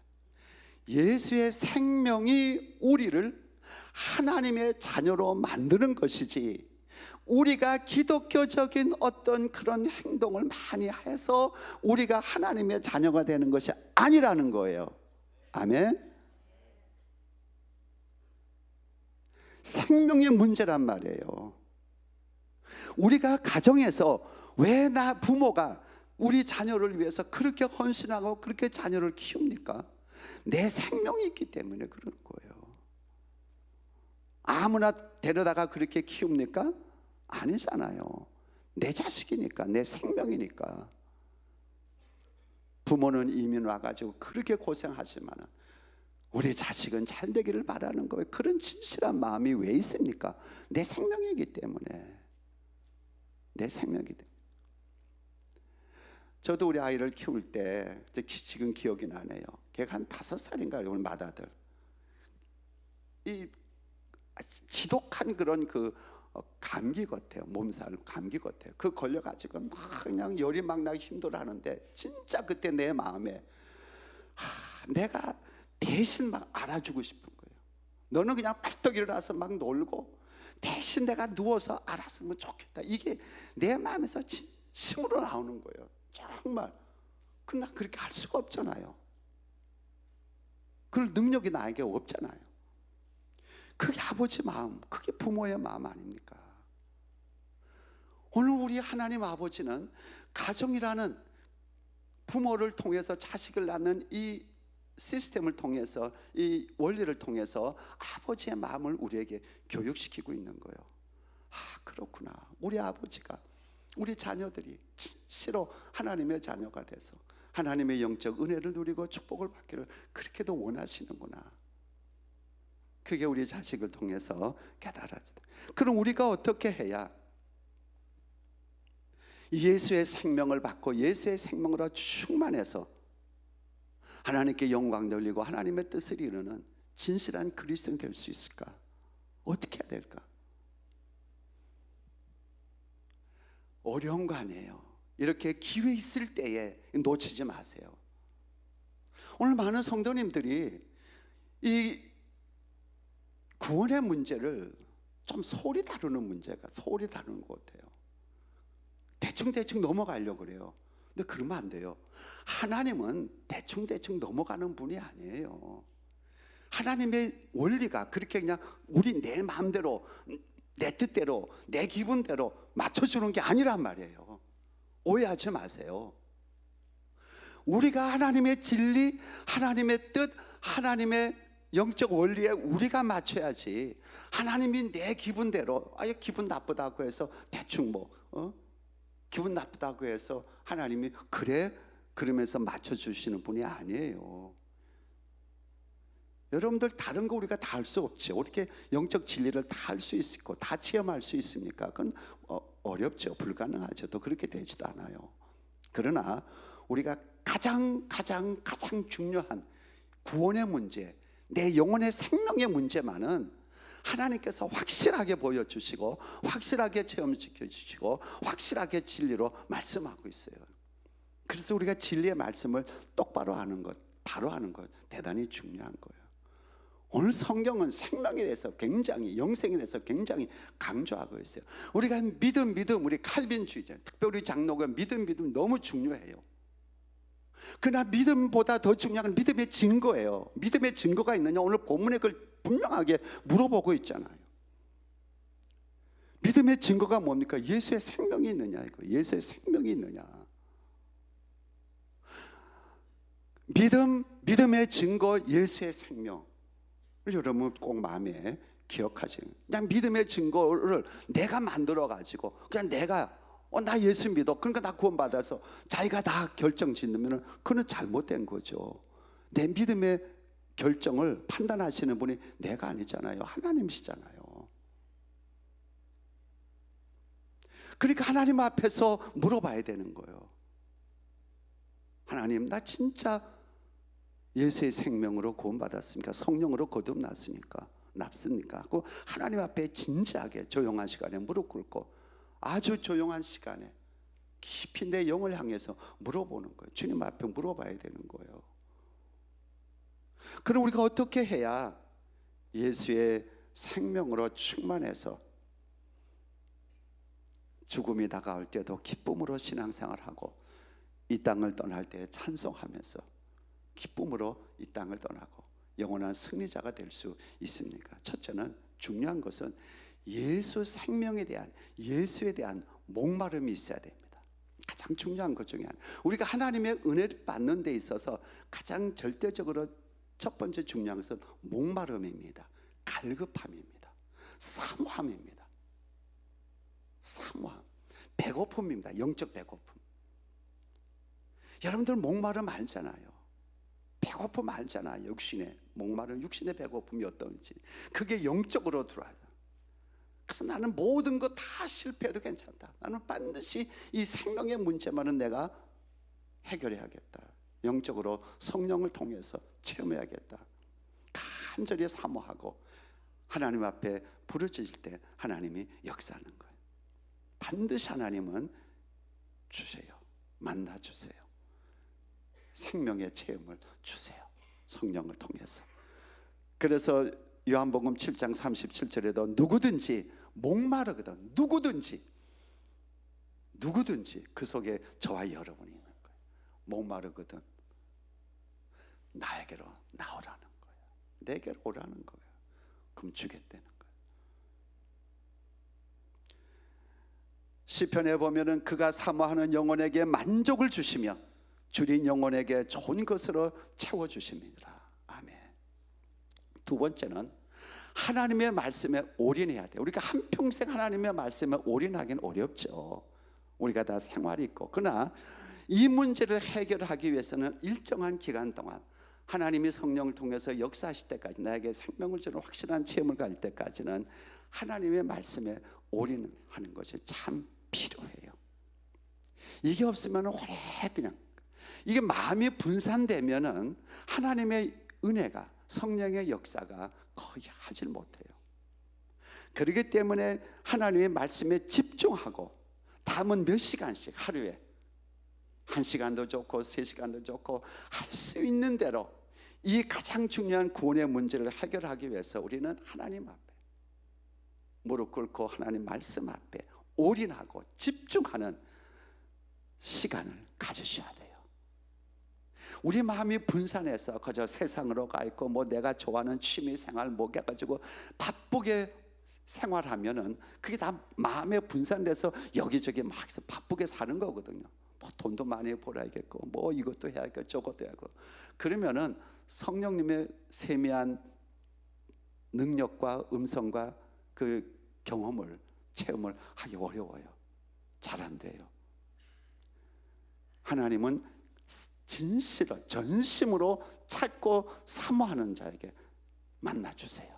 예수의 생명이 우리를 하나님의 자녀로 만드는 것이지, 우리가 기독교적인 어떤 그런 행동을 많이 해서 우리가 하나님의 자녀가 되는 것이 아니라는 거예요. 아멘. 생명의 문제란 말이에요. 우리가 가정에서 왜 나 부모가 우리 자녀를 위해서 그렇게 헌신하고 그렇게 자녀를 키웁니까? 내 생명이 있기 때문에 그러는 거예요. 아무나 데려다가 그렇게 키웁니까? 아니잖아요. 내 자식이니까, 내 생명이니까. 부모는 이민 와가지고 그렇게 고생하지만 우리 자식은 잘 되기를 바라는 거예요. 그런 진실한 마음이 왜 있습니까? 내 생명이기 때문에. 내 생명이기 때문에. 저도 우리 아이를 키울 때 지금 기억이 나네요. 걔가 한 5살인가요? 우리 맏아들. 이 지독한 그런 감기 같아요. 몸살 감기 같아요. 그 걸려가지고 막 그냥 열이 막 나기 힘들어하는데 진짜 그때 내 마음에 내가 대신 막 알아주고 싶은 거예요. 너는 그냥 빨떡 일어나서 막 놀고 대신 내가 누워서 알았으면 좋겠다. 이게 내 마음에서 진심으로 나오는 거예요. 정말. 근데 나 그렇게 할 수가 없잖아요. 그럴 능력이 나에게 없잖아요. 그게 아버지 마음, 그게 부모의 마음 아닙니까? 오늘 우리 하나님 아버지는 가정이라는 부모를 통해서 자식을 낳는 이 시스템을 통해서, 이 원리를 통해서 아버지의 마음을 우리에게 교육시키고 있는 거예요. 그렇구나. 우리 아버지가 우리 자녀들이 진실로 하나님의 자녀가 돼서 하나님의 영적 은혜를 누리고 축복을 받기를 그렇게도 원하시는구나. 그게 우리 자식을 통해서 깨달아지다. 그럼 우리가 어떻게 해야 예수의 생명을 받고 예수의 생명으로 충만해서 하나님께 영광 돌리고 하나님의 뜻을 이루는 진실한 그리스도인 될 수 있을까? 어떻게 해야 될까? 어려운 거 아니에요. 이렇게 기회 있을 때에 놓치지 마세요. 오늘 많은 성도님들이 이 구원의 문제를 좀 소홀히 다루는 문제가 소홀히 다루는 것 같아요. 대충 넘어가려고 그래요. 근데 그러면 안 돼요. 하나님은 대충 넘어가는 분이 아니에요. 하나님의 원리가 그렇게 그냥 우리 내 마음대로 내 뜻대로 내 기분대로 맞춰주는 게 아니란 말이에요. 오해하지 마세요. 우리가 하나님의 진리, 하나님의 뜻, 하나님의 영적 원리에 우리가 맞춰야지. 하나님이 내 기분대로 기분 나쁘다고 해서 대충 기분 나쁘다고 해서 하나님이 그래 그러면서 맞춰주시는 분이 아니에요. 여러분들 다른 거 우리가 다 할 수 없죠. 어떻게 영적 진리를 다 할 수 있고 다 체험할 수 있습니까? 그건 어렵죠. 불가능하죠. 또 그렇게 되지도 않아요. 그러나 우리가 가장 중요한 구원의 문제, 내 영혼의 생명의 문제만은 하나님께서 확실하게 보여주시고 확실하게 체험시켜 주시고 확실하게 진리로 말씀하고 있어요. 그래서 우리가 진리의 말씀을 똑바로 하는 것, 바로 하는 것 대단히 중요한 거예요. 오늘 성경은 생명에 대해서 굉장히, 영생에 대해서 굉장히 강조하고 있어요. 우리가 믿음, 우리 칼빈주의자, 특별히 장로가 믿음 너무 중요해요. 그러나 믿음보다 더 중요한 건 믿음의 증거예요. 믿음의 증거가 있느냐? 오늘 본문에 그걸 분명하게 물어보고 있잖아요. 믿음의 증거가 뭡니까? 예수의 생명이 있느냐 이거. 예수의 생명이 있느냐. 믿음의 증거 예수의 생명. 여러분 꼭 마음에 기억하시는. 그냥 믿음의 증거를 내가 만들어 가지고 그냥 내가 나 예수 믿어. 그러니까 나 구원받아서 자기가 다 결정 짓으면 그건 잘못된 거죠. 내 믿음의 결정을 판단하시는 분이 내가 아니잖아요. 하나님이시잖아요. 그러니까 하나님 앞에서 물어봐야 되는 거예요. 하나님, 나 진짜 예수의 생명으로 구원받았습니까? 성령으로 거듭났습니까? 하고 하나님 앞에 진지하게 조용한 시간에 무릎 꿇고 아주 조용한 시간에 깊이 내 영을 향해서 물어보는 거예요. 주님 앞에 물어봐야 되는 거예요. 그럼 우리가 어떻게 해야 예수의 생명으로 충만해서 죽음이 다가올 때도 기쁨으로 신앙생활하고 이 땅을 떠날 때 찬송하면서 기쁨으로 이 땅을 떠나고 영원한 승리자가 될 수 있습니까? 첫째는 중요한 것은 예수 생명에 대한, 예수에 대한 목마름이 있어야 됩니다. 가장 중요한 것 중에 하나. 우리가 하나님의 은혜를 받는 데 있어서 가장 절대적으로 첫 번째 중요한 것은 목마름입니다. 갈급함입니다. 사모함입니다. 사모함, 배고픔입니다. 영적 배고픔. 여러분들 목마름 알잖아요. 배고픔 알잖아요. 육신의 목마름, 육신의 배고픔이 어떤지. 그게 영적으로 들어와요. 그래서 나는 모든 거 다 실패해도 괜찮다. 나는 반드시 이 생명의 문제만은 내가 해결해야겠다. 영적으로 성령을 통해서 체험해야겠다. 간절히 사모하고 하나님 앞에 부르짖을 때 하나님이 역사하는 거예요. 반드시 하나님은 주세요. 만나 주세요. 생명의 체험을 주세요. 성령을 통해서. 그래서 요한복음 7장 37절에도 누구든지 목마르거든 누구든지 그 속에 저와 여러분이 있는 거예요. 목마르거든 나에게로 나오라는 거예요. 내게로 오라는 거예요. 그럼 주겠다는 거예요. 시편에 보면은 그가 사모하는 영혼에게 만족을 주시며 줄인 영혼에게 좋은 것으로 채워주십니다. 아멘. 두 번째는 하나님의 말씀에 올인해야 돼요. 우리가 한평생 하나님의 말씀에 올인하기는 어렵죠. 우리가 다 생활이 있고. 그러나 이 문제를 해결하기 위해서는 일정한 기간 동안 하나님이 성령을 통해서 역사하실 때까지, 나에게 생명을 주는 확실한 체험을 가질 때까지는 하나님의 말씀에 올인하는 것이 참 필요해요. 이게 없으면 오래 그냥 이게 마음이 분산되면은 하나님의 은혜가, 성령의 역사가 거의 하질 못해요. 그렇기 때문에 하나님의 말씀에 집중하고 담은 몇 시간씩 하루에 1시간도 좋고 3시간도 좋고 할 수 있는 대로 이 가장 중요한 구원의 문제를 해결하기 위해서 우리는 하나님 앞에 무릎 꿇고 하나님 말씀 앞에 올인하고 집중하는 시간을 가지셔야 돼요. 우리 마음이 분산해서 그저 세상으로 가 있고 뭐 내가 좋아하는 취미 생활 뭐 해가지고 바쁘게 생활하면은 그게 다 마음에 분산돼서 여기저기 막 해서 바쁘게 사는 거거든요. 뭐 돈도 많이 벌어야겠고 뭐 이것도 해야겠고 저것도 해야겠고. 그러면은 성령님의 세미한 능력과 음성과 그 경험을 체험을 하기 어려워요. 잘 안 돼요. 하나님은 진실로 전심으로 찾고 사모하는 자에게 만나주세요.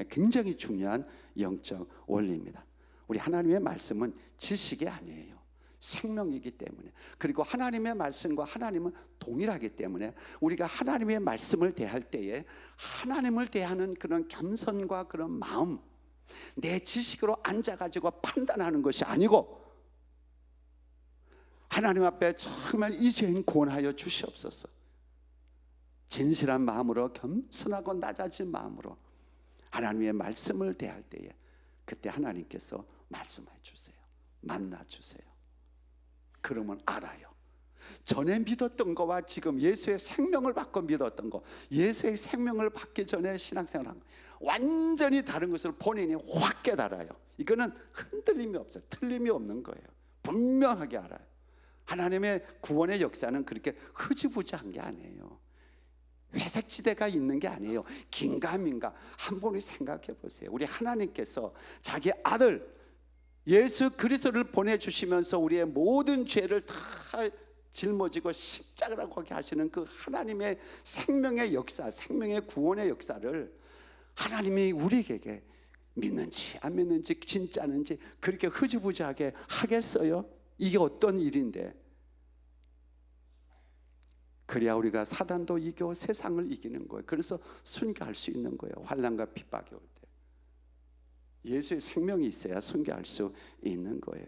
굉장히 중요한 영적 원리입니다. 우리 하나님의 말씀은 지식이 아니에요. 생명이기 때문에, 그리고 하나님의 말씀과 하나님은 동일하기 때문에 우리가 하나님의 말씀을 대할 때에 하나님을 대하는 그런 겸손과 그런 마음, 내 지식으로 앉아가지고 판단하는 것이 아니고 하나님 앞에 정말 이 죄인 구원하여 주시옵소서, 진실한 마음으로, 겸손하고 낮아진 마음으로 하나님의 말씀을 대할 때에 그때 하나님께서 말씀해 주세요. 만나 주세요. 그러면 알아요. 전에 믿었던 거와 지금 예수의 생명을 받고 믿었던 거, 예수의 생명을 받기 전에 신앙생활한 거 완전히 다른 것을 본인이 확 깨달아요. 이거는 흔들림이 없어요. 틀림이 없는 거예요. 분명하게 알아요. 하나님의 구원의 역사는 그렇게 흐지부지한 게 아니에요. 회색지대가 있는 게 아니에요. 긴가민가. 한 번 생각해 보세요. 우리 하나님께서 자기 아들 예수 그리스도를 보내주시면서 우리의 모든 죄를 다 짊어지고 십자가라고 하게 하시는 그 하나님의 생명의 역사, 생명의 구원의 역사를 하나님이 우리에게 믿는지 안 믿는지 진짜는지 그렇게 흐지부지하게 하겠어요? 이게 어떤 일인데? 그래야 우리가 사단도 이기고 세상을 이기는 거예요. 그래서 순교할 수 있는 거예요. 환난과 핍박이 올 때 예수의 생명이 있어야 순교할 수 있는 거예요.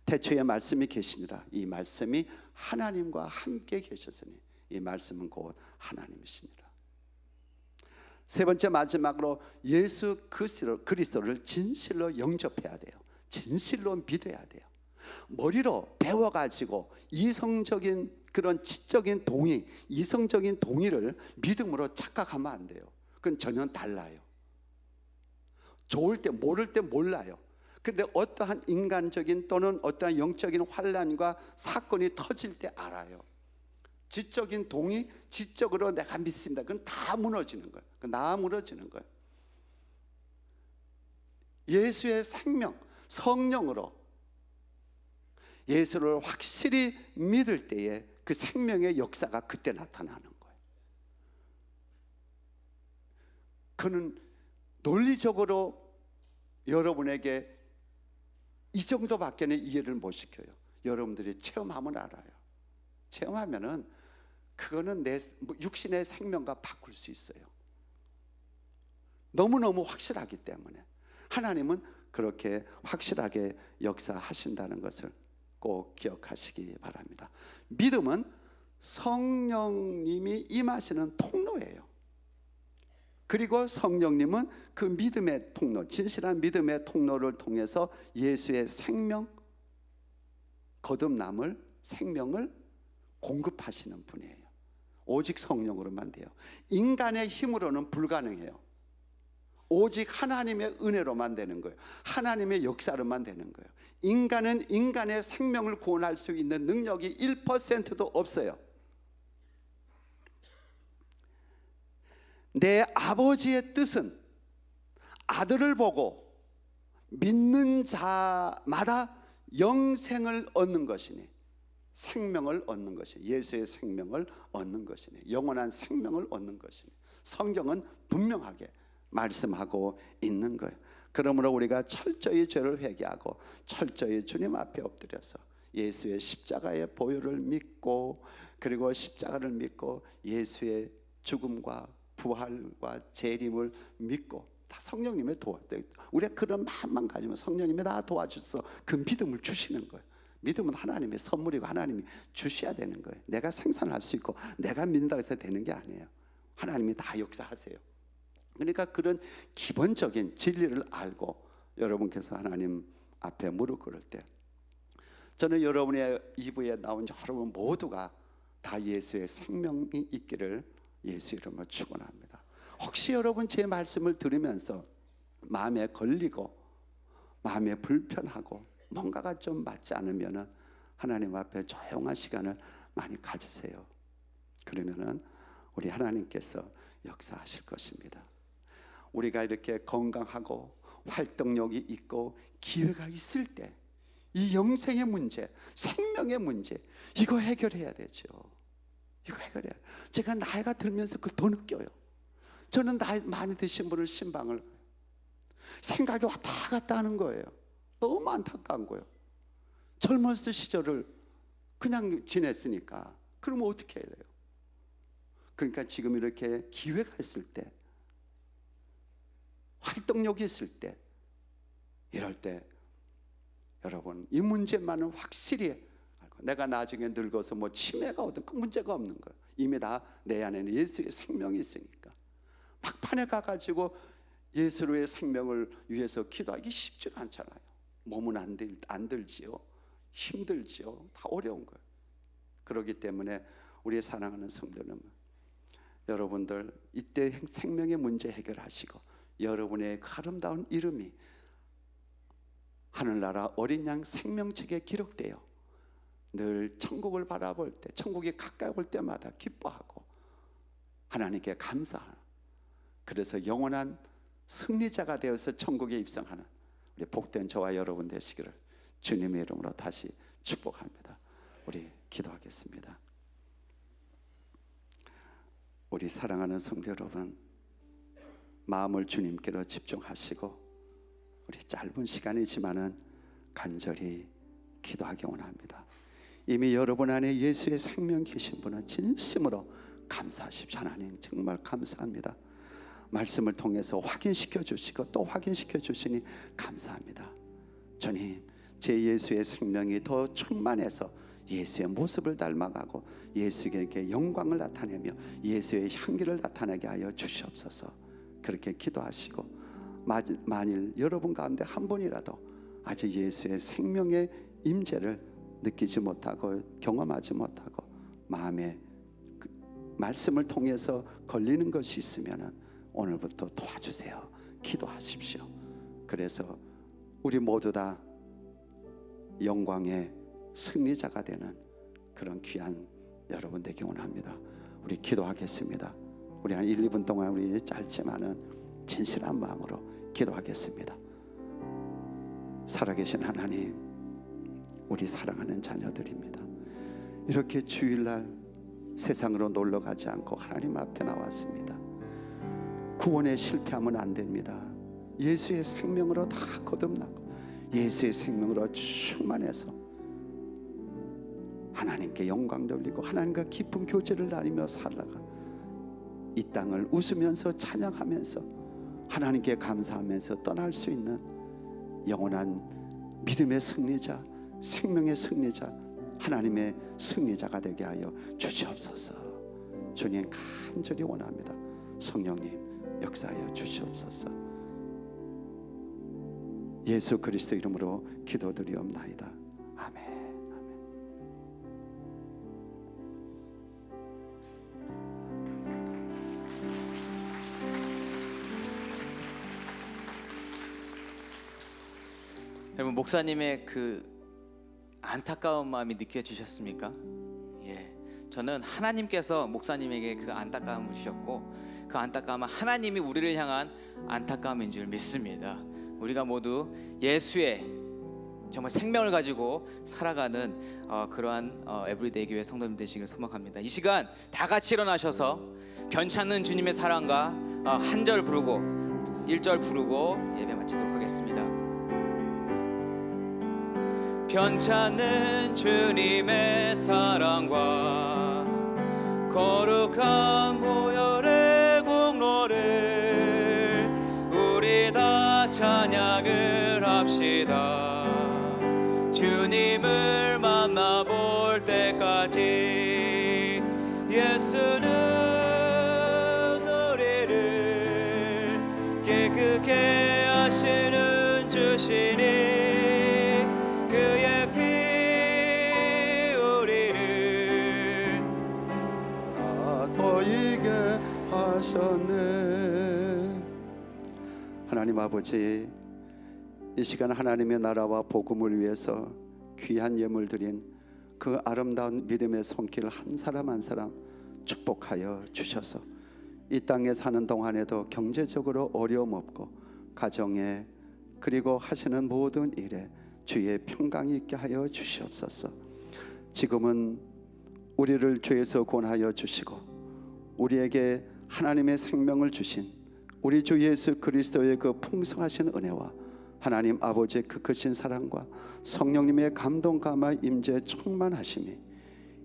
태초에 말씀이 계시니라. 이 말씀이 하나님과 함께 계셨으니 이 말씀은 곧 하나님이시니라. 세 번째, 마지막으로 예수 그리스도를 진실로 영접해야 돼요. 진실로 믿어야 돼요. 머리로 배워가지고 이성적인 그런 지적인 동의, 이성적인 동의를 믿음으로 착각하면 안 돼요. 그건 전혀 달라요. 좋을 때 모를 때 몰라요. 근데 어떠한 인간적인 또는 어떠한 영적인 환란과 사건이 터질 때 알아요. 지적인 동의, 지적으로 내가 믿습니다. 그건 다 무너지는 거예요. 그건 다 무너지는 거예요. 예수의 생명, 성령으로 예수를 확실히 믿을 때에 그 생명의 역사가 그때 나타나는 거예요. 그는 논리적으로 여러분에게 이 정도밖에는 이해를 못 시켜요. 여러분들이 체험하면 알아요. 체험하면은 그거는 내 육신의 생명과 바꿀 수 있어요. 너무너무 확실하기 때문에 하나님은 그렇게 확실하게 역사하신다는 것을 꼭 기억하시기 바랍니다. 믿음은 성령님이 임하시는 통로예요. 그리고 성령님은 그 믿음의 통로, 진실한 믿음의 통로를 통해서 예수의 생명, 거듭남을, 생명을 공급하시는 분이에요. 오직 성령으로만 돼요. 인간의 힘으로는 불가능해요. 오직 하나님의 은혜로만 되는 거예요. 하나님의 역사로만 되는 거예요. 인간은 인간의 생명을 구원할 수 있는 능력이 1%도 없어요. 내 아버지의 뜻은 아들을 보고 믿는 자마다 영생을 얻는 것이니, 생명을 얻는 것이니, 예수의 생명을 얻는 것이니, 영원한 생명을 얻는 것이니, 성경은 분명하게 말씀하고 있는 거예요. 그러므로 우리가 철저히 죄를 회개하고 철저히 주님 앞에 엎드려서 예수의 십자가의 보혈을 믿고, 그리고 십자가를 믿고 예수의 죽음과 부활과 재림을 믿고, 다 성령님의 우리가 그런 마음만 가지면 성령님이 다 도와주셔서 그 믿음을 주시는 거예요. 믿음은 하나님의 선물이고 하나님이 주셔야 되는 거예요. 내가 생산할 수 있고 내가 믿는다고 해서 되는 게 아니에요. 하나님이 다 역사하세요. 그러니까 그런 기본적인 진리를 알고 여러분께서 하나님 앞에 무릎 꿇을 때, 저는 여러분의 이부에 나온 여러분 모두가 다 예수의 생명이 있기를 예수 이름으로 축원합니다. 혹시 여러분 제 말씀을 들으면서 마음에 걸리고 마음에 불편하고 뭔가가 좀 맞지 않으면은 하나님 앞에 조용한 시간을 많이 가지세요. 그러면은 우리 하나님께서 역사하실 것입니다. 우리가 이렇게 건강하고 활동력이 있고 기회가 있을 때 이 영생의 문제, 생명의 문제, 이거 해결해야 되죠. 이거 해결해야. 제가 나이가 들면서 그걸 더 느껴요. 저는 나이 많이 드신 분을 신방을 가요. 생각이 왔다 갔다 하는 거예요. 너무 안타까운 거예요. 젊었을 시절을 그냥 지냈으니까. 그러면 어떻게 해야 돼요? 그러니까 지금 이렇게 기회가 있을 때, 활동력이 있을 때, 이럴 때 여러분 이 문제만은 확실히 알고, 내가 나중에 늙어서 뭐 치매가 오든 그 문제가 없는 거예요. 이미 다 내 안에는 예수의 생명이 있으니까. 막판에 가가지고 예수의 생명을 위해서 기도하기 쉽지가 않잖아요. 몸은 안 들지요, 힘들지요, 다 어려운 거예요. 그렇기 때문에 우리 사랑하는 성도는 여러분들 이때 생명의 문제 해결하시고, 여러분의 그 아름다운 이름이 하늘나라 어린 양 생명책에 기록되어 늘 천국을 바라볼 때, 천국이 가까이 올 때마다 기뻐하고 하나님께 감사하는, 그래서 영원한 승리자가 되어서 천국에 입성하는 우리 복된 저와 여러분 되시기를 주님의 이름으로 다시 축복합니다. 우리 기도하겠습니다. 우리 사랑하는 성도 여러분, 마음을 주님께로 집중하시고 우리 짧은 시간이지만은 간절히 기도하기 원합니다. 이미 여러분 안에 예수의 생명 계신 분은 진심으로 감사하십시오. 하나님 정말 감사합니다. 말씀을 통해서 확인시켜 주시고 또 확인시켜 주시니 감사합니다. 주님, 제 예수의 생명이 더 충만해서 예수의 모습을 닮아가고 예수에게 영광을 나타내며 예수의 향기를 나타내게 하여 주시옵소서. 그렇게 기도하시고, 만일 여러분 가운데 한 분이라도 아직 예수의 생명의 임재를 느끼지 못하고 경험하지 못하고 마음에 그 말씀을 통해서 걸리는 것이 있으면 오늘부터 도와주세요. 기도하십시오. 그래서 우리 모두 다 영광의 승리자가 되는 그런 귀한 여러분 되기 원합니다. 우리 기도하겠습니다. 우리 한 1, 2분 동안 우리 짧지만은 진실한 마음으로 기도하겠습니다. 살아계신 하나님, 우리 사랑하는 자녀들입니다. 이렇게 주일날 세상으로 놀러 가지 않고 하나님 앞에 나왔습니다. 구원에 실패하면 안 됩니다. 예수의 생명으로 다 거듭나고 예수의 생명으로 충만해서 하나님께 영광 돌리고 하나님과 깊은 교제를 나누며 살다가 이 땅을 웃으면서 찬양하면서 하나님께 감사하면서 떠날 수 있는 영원한 믿음의 승리자, 생명의 승리자, 하나님의 승리자가 되게 하여 주시옵소서. 주님 간절히 원합니다. 성령님 역사하여 주시옵소서. 예수 그리스도 이름으로 기도드리옵나이다. 아멘. 아멘. 여러분, 목사님의 그 안타까운 마음이 느껴지셨습니까? 예, 저는 하나님께서 목사님에게 그 안타까움을 주셨고 그 안타까움은 하나님이 우리를 향한 안타까움인 줄 믿습니다. 우리가 모두 예수의 정말 생명을 가지고 살아가는 그러한 에브리데이 교회 성도님 되시길 소망합니다. 이 시간 다 같이 일어나셔서 변찮는 주님의 사랑과 한 절 부르고 1절 부르고 예배 마치도록 하겠습니다. 변찮는 주님의 사랑과 거룩한 보혈의 공로를 우리 다 찬양을 합시다. 주님을 만나볼 때까지 예수는 우리를 깨끗게 하시는 주시니 그의 피 우리를 더 이게 하셨네. 하나님 아버지, 이 시간 하나님의 나라와 복음을 위해서 귀한 예물 드린 그 아름다운 믿음의 손길 한 사람 한 사람 축복하여 주셔서 이 땅에 사는 동안에도 경제적으로 어려움 없고 가정에 그리고 하시는 모든 일에 주의 평강이 있게 하여 주시옵소서. 지금은 우리를 죄에서 구원하여 주시고 우리에게 하나님의 생명을 주신 우리 주 예수 그리스도의 그 풍성하신 은혜와 하나님 아버지의 그 크신 사랑과 성령님의 감동 감화 임재 충만하심이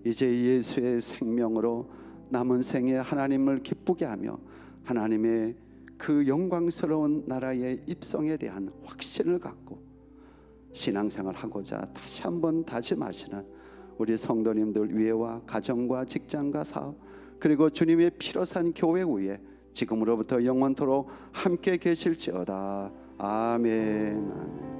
이제 예수의 생명으로 남은 생에 하나님을 기쁘게 하며 하나님의 그 영광스러운 나라의 입성에 대한 확신을 갖고 신앙생활 하고자 다시 한번 다짐하시는 우리 성도님들 위에와 가정과 직장과 사업 그리고 주님의 피로 산 교회 위에 지금으로부터 영원토록 함께 계실지어다. 아멘. 아멘.